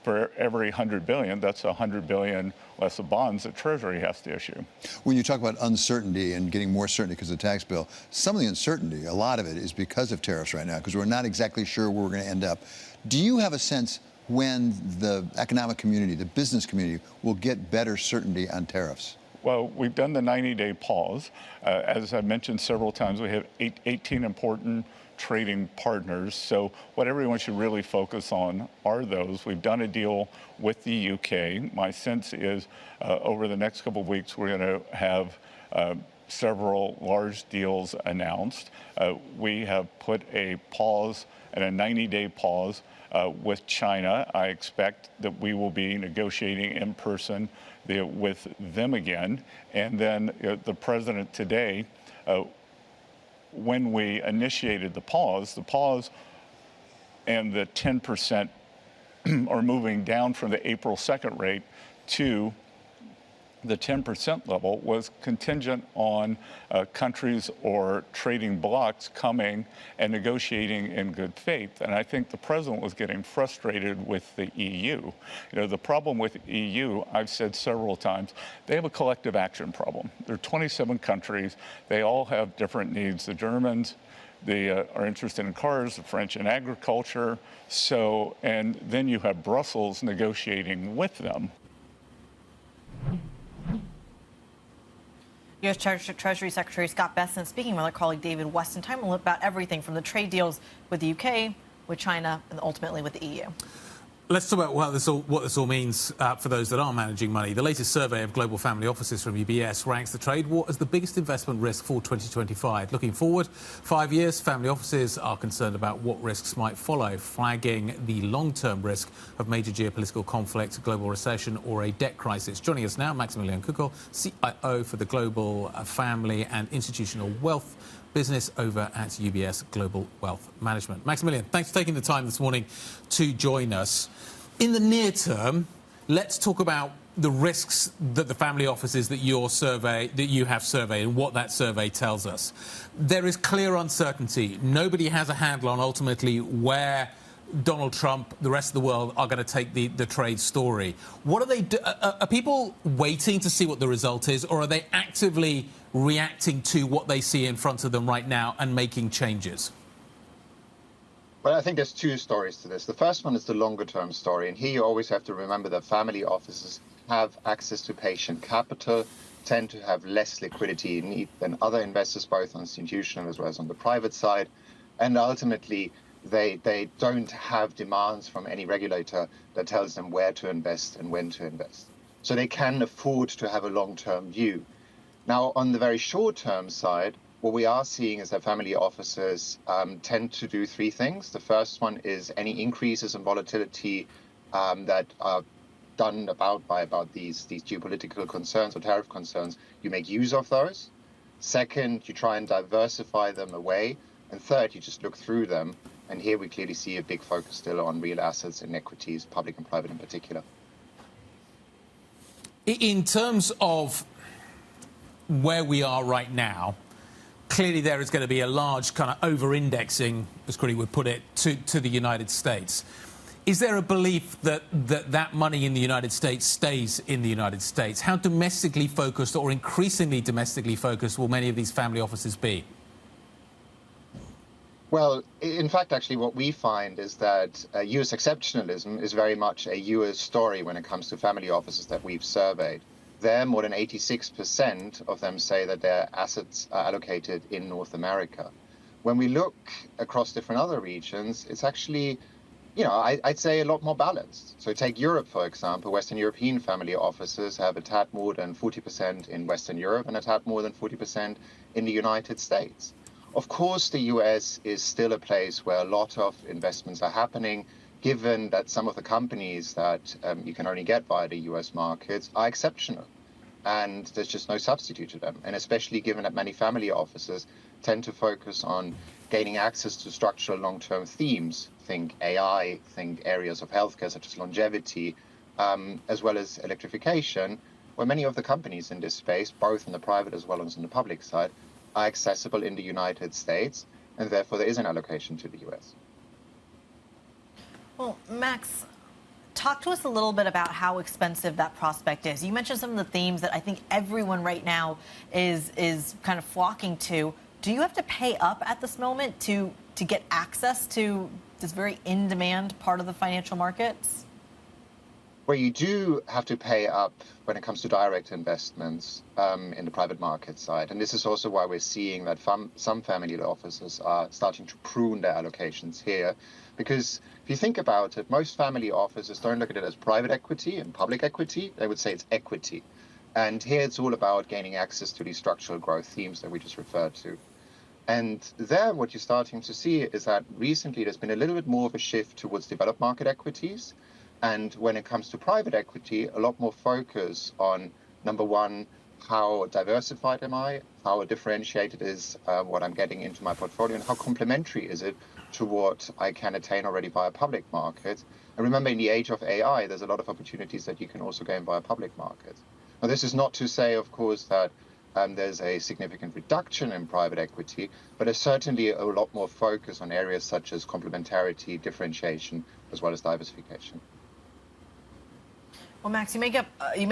For every $100 billion, that's $100 billion less of bonds that Treasury has to issue. When you talk about uncertainty and getting more certainty because of the tax bill, some of the uncertainty, a lot of it, is because of tariffs right now, because we're not exactly sure where we're going to end up. Do you have a sense when the economic community, the business community, will get better certainty on tariffs? Well, we've done the 90-day pause. As I mentioned several times, we have 18 important trading partners. So what everyone should really focus on are those. We've done a deal with the UK. My sense is over the next couple of weeks, we're going to have several large deals announced. We have put a pause and a 90-day pause with China. I expect that we will be negotiating in person with them again. And then the president today, when we initiated the pause and the 10% are moving down from the April 2nd rate to the 10% level was contingent on countries or trading blocs coming and negotiating in good faith. And I think the president was getting frustrated with the EU. The problem with the EU, I've said several times, they have a collective action problem. There are 27 countries. They all have different needs. The Germans, they are interested in cars, the French in agriculture. And then you have Brussels negotiating with them. U.S. Treasury Secretary Scott Bessent speaking with our colleague David Weston. Time about everything from the trade deals with the UK, with China, and ultimately with the EU. Let's talk about what this all means for those that are managing money. The latest survey of global family offices from UBS ranks the trade war as the biggest investment risk for 2025. Looking forward 5 years, family offices are concerned about what risks might follow, flagging the long-term risk of major geopolitical conflict, global recession or a debt crisis. Joining us now, Maximilian Kuckel, CIO for the Global Family and Institutional Wealth Business over at UBS Global Wealth Management. Maximilian, thanks for taking the time this morning to join us. In the near term, let's talk about the risks that the family offices that you have surveyed and what that survey tells us. There is clear uncertainty. Nobody has a handle on ultimately where Donald Trump, the rest of the world, are going to take the trade story. What are they? Are people waiting to see what the result is, or are they actively reacting to what they see in front of them right now and making changes? Well, I think there's two stories to this. The first one is the longer-term story, and here you always have to remember that family offices have access to patient capital, tend to have less liquidity need than other investors, both on the institutional as well as on the private side, and ultimately they don't have demands from any regulator that tells them where to invest and when to invest. So they can afford to have a long-term view. Now, on the very short-term side, what we are seeing is that family offices tend to do three things. The first one is any increases in volatility that are done by these geopolitical concerns or tariff concerns, you make use of those. Second, you try and diversify them away. And third, you just look through them. And here we clearly see a big focus still on real assets and equities, public and private in particular. In terms of where we are right now, clearly there is going to be a large kind of over-indexing, as Critty would put it, to the United States. Is there a belief that money in the United States stays in the United States? How domestically focused or increasingly domestically focused will many of these family offices be? Well, in fact, actually, what we find is that U.S. exceptionalism is very much a U.S. story when it comes to family offices that we've surveyed. There, more than 86% of them say that their assets are allocated in North America. When we look across different other regions, it's actually, I'd say a lot more balanced. So take Europe, for example. Western European family offices have a tad more than 40% in Western Europe and a tad more than 40% in the United States. Of course, the US is still a place where a lot of investments are happening, given that some of the companies that you can only get via the US markets are exceptional. And there's just no substitute to them. And especially given that many family offices tend to focus on gaining access to structural long-term themes. Think AI, think areas of healthcare such as longevity, as well as electrification, where many of the companies in this space, both on the private as well as on the public side, are accessible in the United States, and therefore there is an allocation to the US. Well, Max, talk to us a little bit about how expensive that prospect is. You mentioned some of the themes that I think everyone right now is kind of flocking to. Do you have to pay up at this moment to get access to this very in-demand part of the financial markets? Well, you do have to pay up when it comes to direct investments in the private market side. And this is also why we're seeing that some family offices are starting to prune their allocations here. Because if you think about it, most family offices don't look at it as private equity and public equity. They would say it's equity. And here it's all about gaining access to these structural growth themes that we just referred to. And there, what you're starting to see is that recently there's been a little bit more of a shift towards developed market equities. And when it comes to private equity, a lot more focus on, number one, how diversified am I, how differentiated is what I'm getting into my portfolio, and how complementary is it to what I can attain already via public markets. And remember, in the age of AI, there's a lot of opportunities that you can also gain via public markets. Now, this is not to say, of course, that there's a significant reduction in private equity, but there's certainly a lot more focus on areas such as complementarity, differentiation, as well as diversification. Well, Max, you make an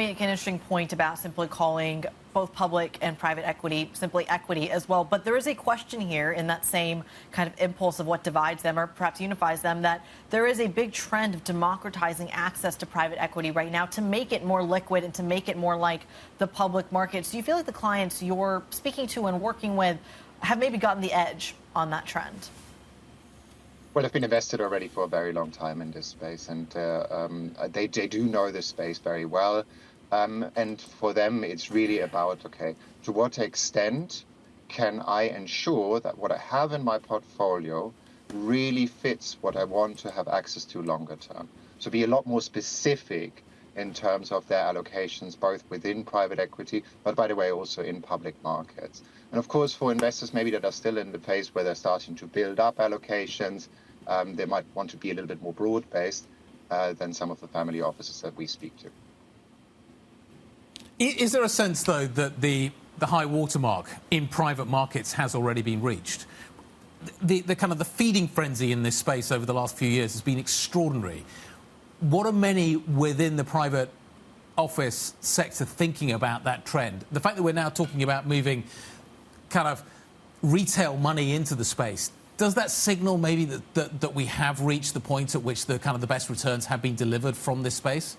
interesting point about simply calling both public and private equity simply equity as well. But there is a question here in that same kind of impulse of what divides them or perhaps unifies them, that there is a big trend of democratizing access to private equity right now to make it more liquid and to make it more like the public markets. Do you feel like the clients you're speaking to and working with have maybe gotten the edge on that trend? Well, they've been invested already for a very long time in this space, and they do know this space very well. And for them, it's really about, okay, to what extent can I ensure that what I have in my portfolio really fits what I want to have access to longer term? So be a lot more specific in terms of their allocations, both within private equity, but by the way, also in public markets. And of course, for investors maybe that are still in the phase where they're starting to build up allocations, they might want to be a little bit more broad-based than some of the family offices that we speak to. Is there a sense, though, that the high watermark in private markets has already been reached? The kind of the feeding frenzy in this space over the last few years has been extraordinary. What are many within the private office sector thinking about that trend? The fact that we're now talking about moving kind of retail money into the space, does that signal maybe that we have reached the point at which the kind of the best returns have been delivered from this space?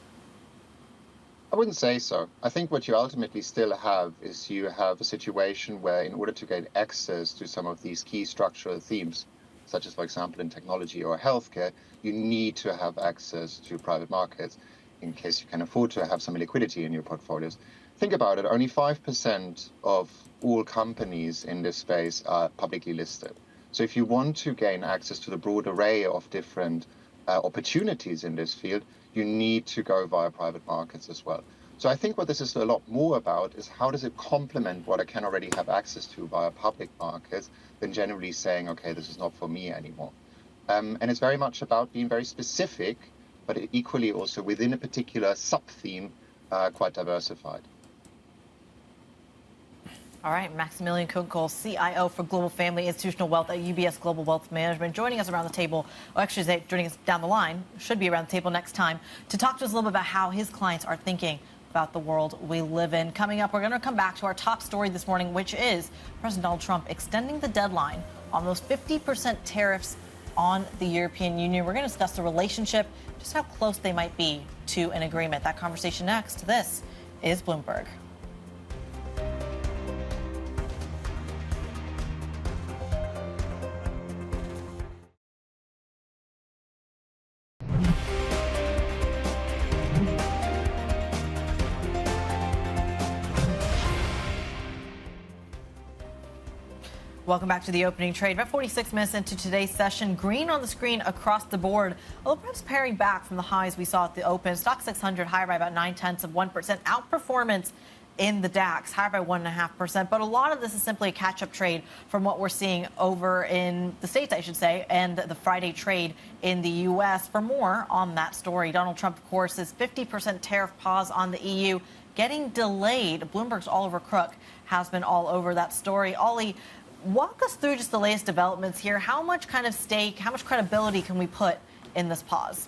I wouldn't say so. I think what you ultimately still have is you have a situation where in order to gain access to some of these key structural themes, such as, for example, in technology or healthcare, you need to have access to private markets in case you can afford to have some liquidity in your portfolios. Think about it, only 5% of all companies in this space are publicly listed. So if you want to gain access to the broad array of different opportunities in this field, you need to go via private markets as well. So I think what this is a lot more about is how does it complement what I can already have access to via public markets than generally saying, okay, this is not for me anymore. And it's very much about being very specific, but equally also within a particular sub-theme, quite diversified. All right, Maximilian Kunkel, CIO for Global Family Institutional Wealth at UBS Global Wealth Management, joining us around the table, or actually joining us down the line, should be around the table next time, to talk to us a little bit about how his clients are thinking about the world we live in. Coming up, we're going to come back to our top story this morning, which is President Donald Trump extending the deadline on those 50% tariffs on the European Union. We're going to discuss the relationship, just how close they might be to an agreement. That conversation next. This is Bloomberg. Welcome back to the opening trade. About 46 minutes into today's session, green on the screen across the board. Although perhaps paring back from the highs we saw at the open. Stock 600 higher by about 0.9%. Outperformance in the DAX, higher by 1.5%. But a lot of this is simply a catch-up trade from what we're seeing over in the States, I should say, and the Friday trade in the U.S. For more on that story, Donald Trump, of course, is 50% tariff pause on the EU getting delayed. Bloomberg's Oliver Crook has been all over that story. Ollie, walk us through just the latest developments here. How much kind of stake, how much credibility can we put in this pause?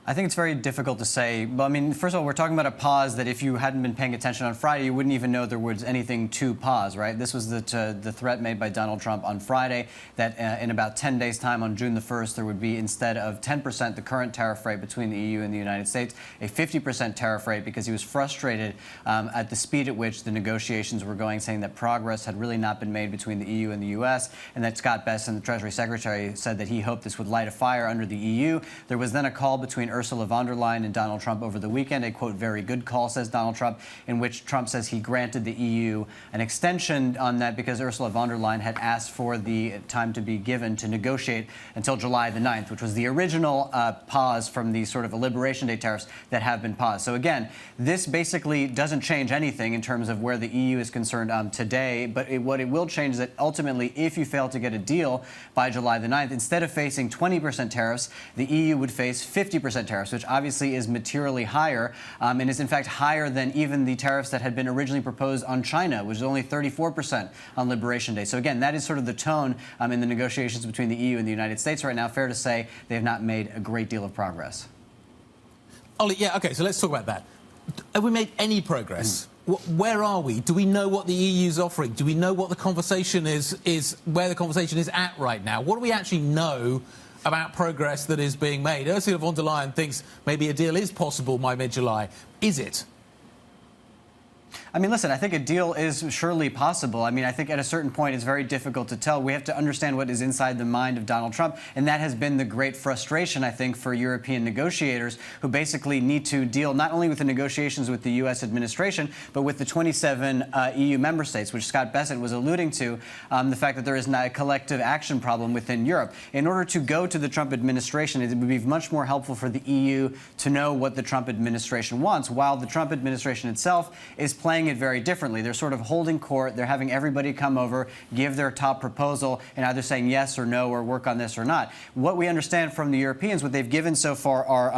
I think it's very difficult to say. But I mean, first of all, we're talking about a pause that if you hadn't been paying attention on Friday, you wouldn't even know there was anything to pause, right? This was the threat made by Donald Trump on Friday that in about 10 days' time, on June the 1st, there would be, instead of 10%, the current tariff rate between the EU and the United States, a 50% tariff rate, because he was frustrated at the speed at which the negotiations were going, saying that progress had really not been made between the EU and the U.S., and that Scott Bessent, the Treasury Secretary, said that he hoped this would light a fire under the EU. There was then a call between Ursula von der Leyen and Donald Trump over the weekend, a, quote, very good call, says Donald Trump, in which Trump says he granted the EU an extension on that because Ursula von der Leyen had asked for the time to be given to negotiate until July the 9th, which was the original pause from the sort of Liberation Day tariffs that have been paused. So again, this basically doesn't change anything in terms of where the EU is concerned today, but what it will change is that ultimately, if you fail to get a deal by July the 9th, instead of facing 20% tariffs, the EU would face 50% tariffs, which obviously is materially higher and is in fact higher than even the tariffs that had been originally proposed on China, which is only 34% on Liberation Day. So again, that is sort of the tone in the negotiations between the EU and the United States right now. Fair to say they have not made a great deal of progress. Ollie, yeah, OK, so let's talk about that. Have we made any progress? Where are we? Do we know what the EU is offering? Do we know what the conversation is where the conversation is at right now? What do we actually know about progress that is being made? Ursula von der Leyen thinks maybe a deal is possible by mid-July. Is it? All right, Maximilian Kunkel, CIO for Global Family Institutional Wealth at UBS Global Wealth Management, joining us around the table, or actually joining us down the line, should be around the table next time to talk to us a little bit about how his clients are thinking about the world we live in. Coming up, we're going to come back to our top story this morning, which is President Donald Trump extending the deadline on those 50% tariffs on the EU getting delayed. Bloomberg's Oliver Crook has been all over that story. Ollie, walk us through just the latest developments here. How much kind of stake, how much credibility can we put in this pause? I mean, listen, I think a deal is surely possible. I mean, I think at a certain point it's very difficult to tell. We have to understand what is inside the mind of Donald Trump, and that has been the great frustration, I think, for European negotiators who basically need to deal not only with the negotiations with the U.S. administration, but with the 27 EU member states, which Scott Bessent was alluding to, the fact that there is not a collective action problem within Europe. In order to go to the Trump administration, it would be much more helpful for the EU to know what the Trump administration wants, while the Trump administration itself is playing it very differently. They're sort of holding court. They're having everybody come over, give their top proposal, and either saying yes or no or work on this or not. What we understand from the Europeans, what they've given so far are,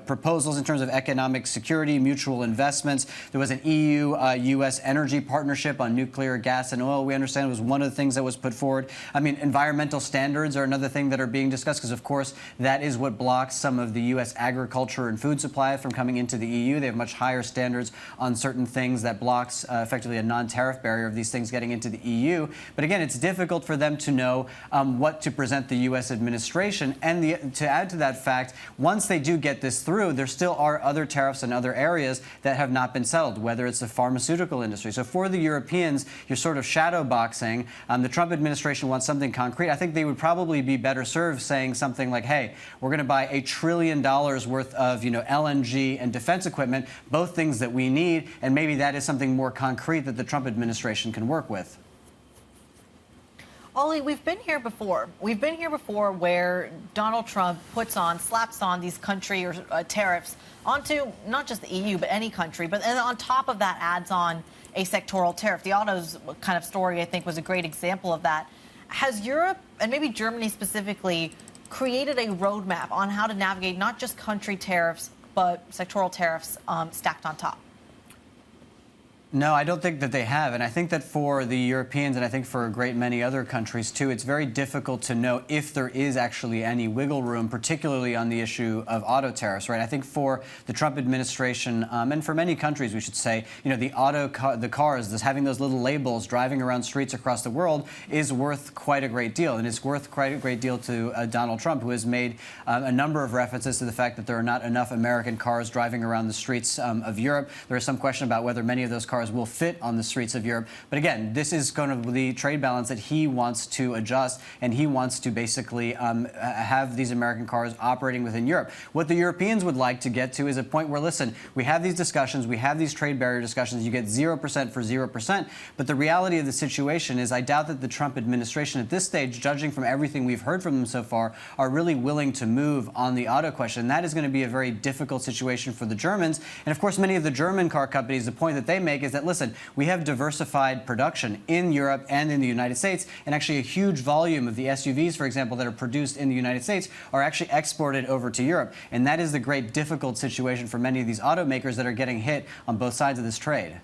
proposals in terms of economic security, mutual investments. There was an EU-US energy partnership on nuclear, gas, and oil. We understand was one of the things that was put forward. I mean, environmental standards are another thing that are being discussed because, of course, that is what blocks some of the U.S. agriculture and food supply from coming into the EU. They have much higher standards on certain things that blocks effectively a non-tariff barrier of these things getting into the EU. But again, it's difficult for them to know what to present the U.S. administration. And to add to that fact, once they do get this through, there still are other tariffs in other areas that have not been settled, whether it's the pharmaceutical industry. So for the Europeans, you're sort of shadow boxing. The Trump administration wants something concrete. I think they would probably be better served saying something like, hey, we're going to buy $1 trillion worth of LNG and defense equipment, both things that we need, and maybe that is something more concrete that the Trump administration can work with. Ollie, we've been here before. We've been here before where Donald Trump slaps on these country or tariffs onto not just the EU, but any country. But and on top of that adds on a sectoral tariff. The autos kind of story, I think, was a great example of that. Has Europe, and maybe Germany specifically, created a roadmap on how to navigate not just country tariffs, but sectoral tariffs stacked on top? No, I don't think that they have. And I think that for the Europeans, and I think for a great many other countries too, it's very difficult to know if there is actually any wiggle room, particularly on the issue of auto tariffs, right? I think for the Trump administration, and for many countries, we should say, the cars, having those little labels driving around streets across the world is worth quite a great deal. And it's worth quite a great deal to Donald Trump, who has made a number of references to the fact that there are not enough American cars driving around the streets of Europe. There is some question about whether many of those cars will fit on the streets of Europe. But again, this is going to be the trade balance that he wants to adjust, and he wants to basically have these American cars operating within Europe. What the Europeans would like to get to is a point where, listen, we have these discussions, we have these trade barrier discussions, you get 0% for 0%, but the reality of the situation is I doubt that the Trump administration at this stage, judging from everything we've heard from them so far, are really willing to move on the auto question. That is going to be a very difficult situation for the Germans. And of course, many of the German car companies, the point that they make is that, listen, we have diversified production in Europe and in the United States, and actually a huge volume of the SUVs, for example, that are produced in the United States are actually exported over to Europe. And that is the great difficult situation for many of these automakers that are getting hit on both sides of this trade.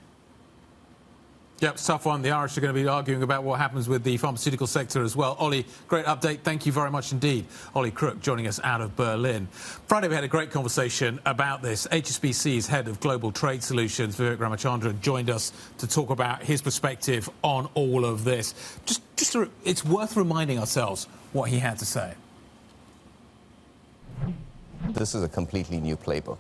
Yep, it's a tough one. The Irish are going to be arguing about what happens with the pharmaceutical sector as well. Ollie, great update. Thank you very much indeed. Ollie Crook joining us out of Berlin. Friday, we had a great conversation about this. HSBC's head of global trade solutions, Vivek Ramachandran, joined us to talk about his perspective on all of this. It's worth reminding ourselves what he had to say. This is a completely new playbook,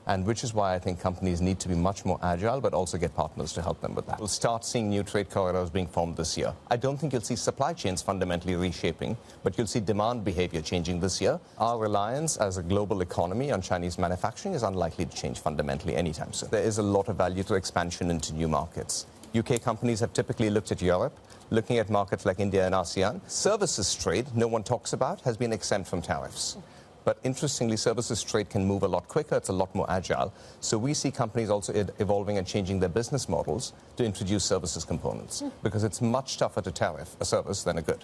and which is why I think companies need to be much more agile, but also get partners to help them with that. We'll start seeing new trade corridors being formed this year. I don't think you'll see supply chains fundamentally reshaping, but you'll see demand behavior changing this year. Our reliance as a global economy on Chinese manufacturing is unlikely to change fundamentally anytime soon. There is a lot of value to expansion into new markets. UK companies have typically looked at Europe, looking at markets like India and ASEAN. Services trade, no one talks about, has been exempt from tariffs. But interestingly, services trade can move a lot quicker. It's a lot more agile. So we see companies also evolving and changing their business models to introduce services components, because it's much tougher to tariff a service than a good.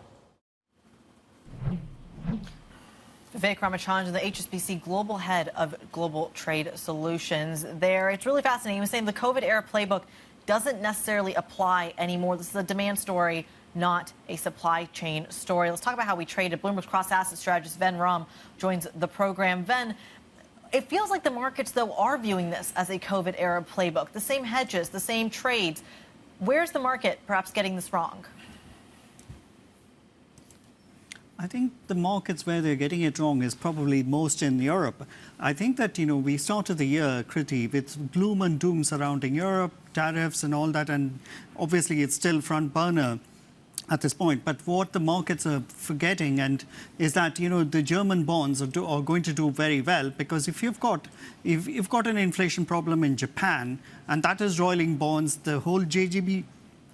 Vivek Ramachandran, the HSBC Global Head of Global Trade Solutions. It's really fascinating. He was saying the COVID-era playbook doesn't necessarily apply anymore. This is a demand story, not a supply chain story. Let's talk about how we traded. Bloomberg's cross-asset strategist Ven Rum joins the program. Ven, it feels like the markets, though, are viewing this as a COVID-era playbook. The same hedges, the same trades. Where's the market perhaps getting this wrong? I think the markets where they're getting it wrong is probably most in Europe. I think that, we started the year, Kriti, with gloom and doom surrounding Europe. tariffs and all that, and obviously it's still front burner at this point. But what the markets are forgetting is that the German bonds are going to do very well, because if you've got an inflation problem in Japan and that is roiling bonds, the whole JGB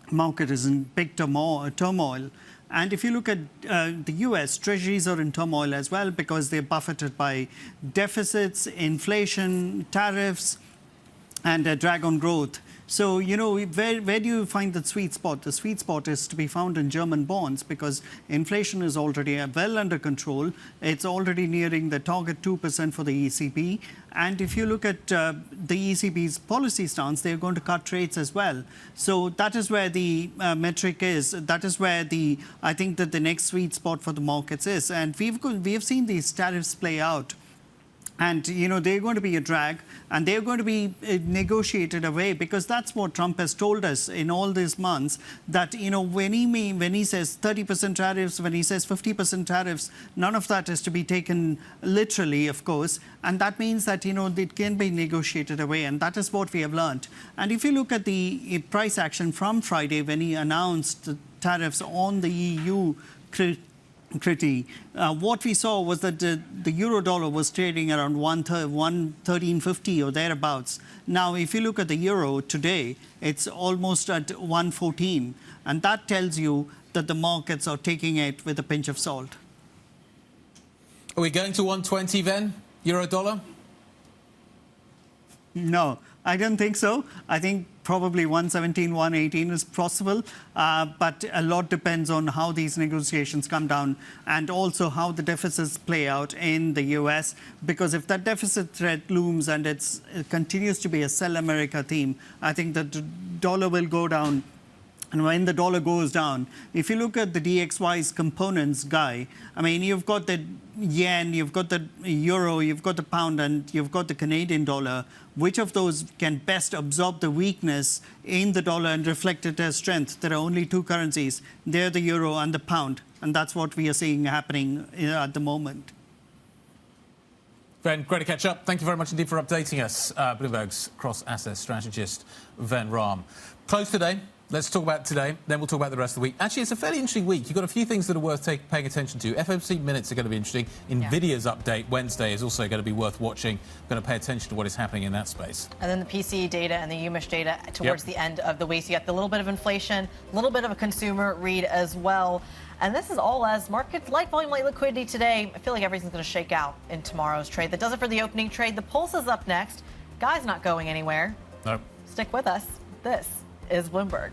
market is in big turmoil. And if you look at the US, treasuries are in turmoil as well, because they're buffeted by deficits, inflation, tariffs, and a drag on growth. So, where do you find the sweet spot? The sweet spot is to be found in German bonds, because inflation is already well under control. It's already nearing the target 2% for the ECB. And if you look at the ECB's policy stance, they're going to cut rates as well. So that is where the metric is. That is where I think that the next sweet spot for the markets is. And we have seen these tariffs play out. And, they're going to be a drag, and they're going to be negotiated away, because that's what Trump has told us in all these months, that, when he says 30% tariffs, when he says 50% tariffs, none of that is to be taken literally, of course. And that means that, it can be negotiated away. And that is what we have learned. And if you look at the price action from Friday, when he announced the tariffs on the EU what we saw was that the euro dollar was trading around 113.50 or thereabouts. Now, if you look at the euro today, it's almost at 114. And that tells you that the markets are taking it with a pinch of salt. Are we going to 120 then, euro dollar? No, I don't think so. I think probably 117, 118 is possible. But a lot depends on how these negotiations come down, and also how the deficits play out in the US. Because if that deficit threat looms and it continues to be a sell America theme, I think that the dollar will go down. And when the dollar goes down, if you look at the DXY's components, Guy, I mean, you've got the yen, you've got the euro, you've got the pound, and you've got the Canadian dollar. Which of those can best absorb the weakness in the dollar and reflect it as strength? There are only two currencies. They're the euro and the pound. And that's what we are seeing happening at the moment. Ven, great to catch up. Thank you very much indeed for updating us. Bloomberg's cross-asset strategist, Ven Ram. Close today. Let's talk about today, then we'll talk about the rest of the week. Actually, it's a fairly interesting week. You've got a few things that are worth paying attention to. FOMC minutes are going to be interesting. NVIDIA's update Wednesday is also going to be worth watching. Going to pay attention to what is happening in that space. And then the PCE data and the UMISH data towards the end of the week. So you got the little bit of inflation, a little bit of a consumer read as well. And this is all as markets light volume, light liquidity today. I feel like everything's going to shake out in tomorrow's trade. That does it for the opening trade. The Pulse is up next. Guy's not going anywhere. No. Stick with us. This is Bloomberg.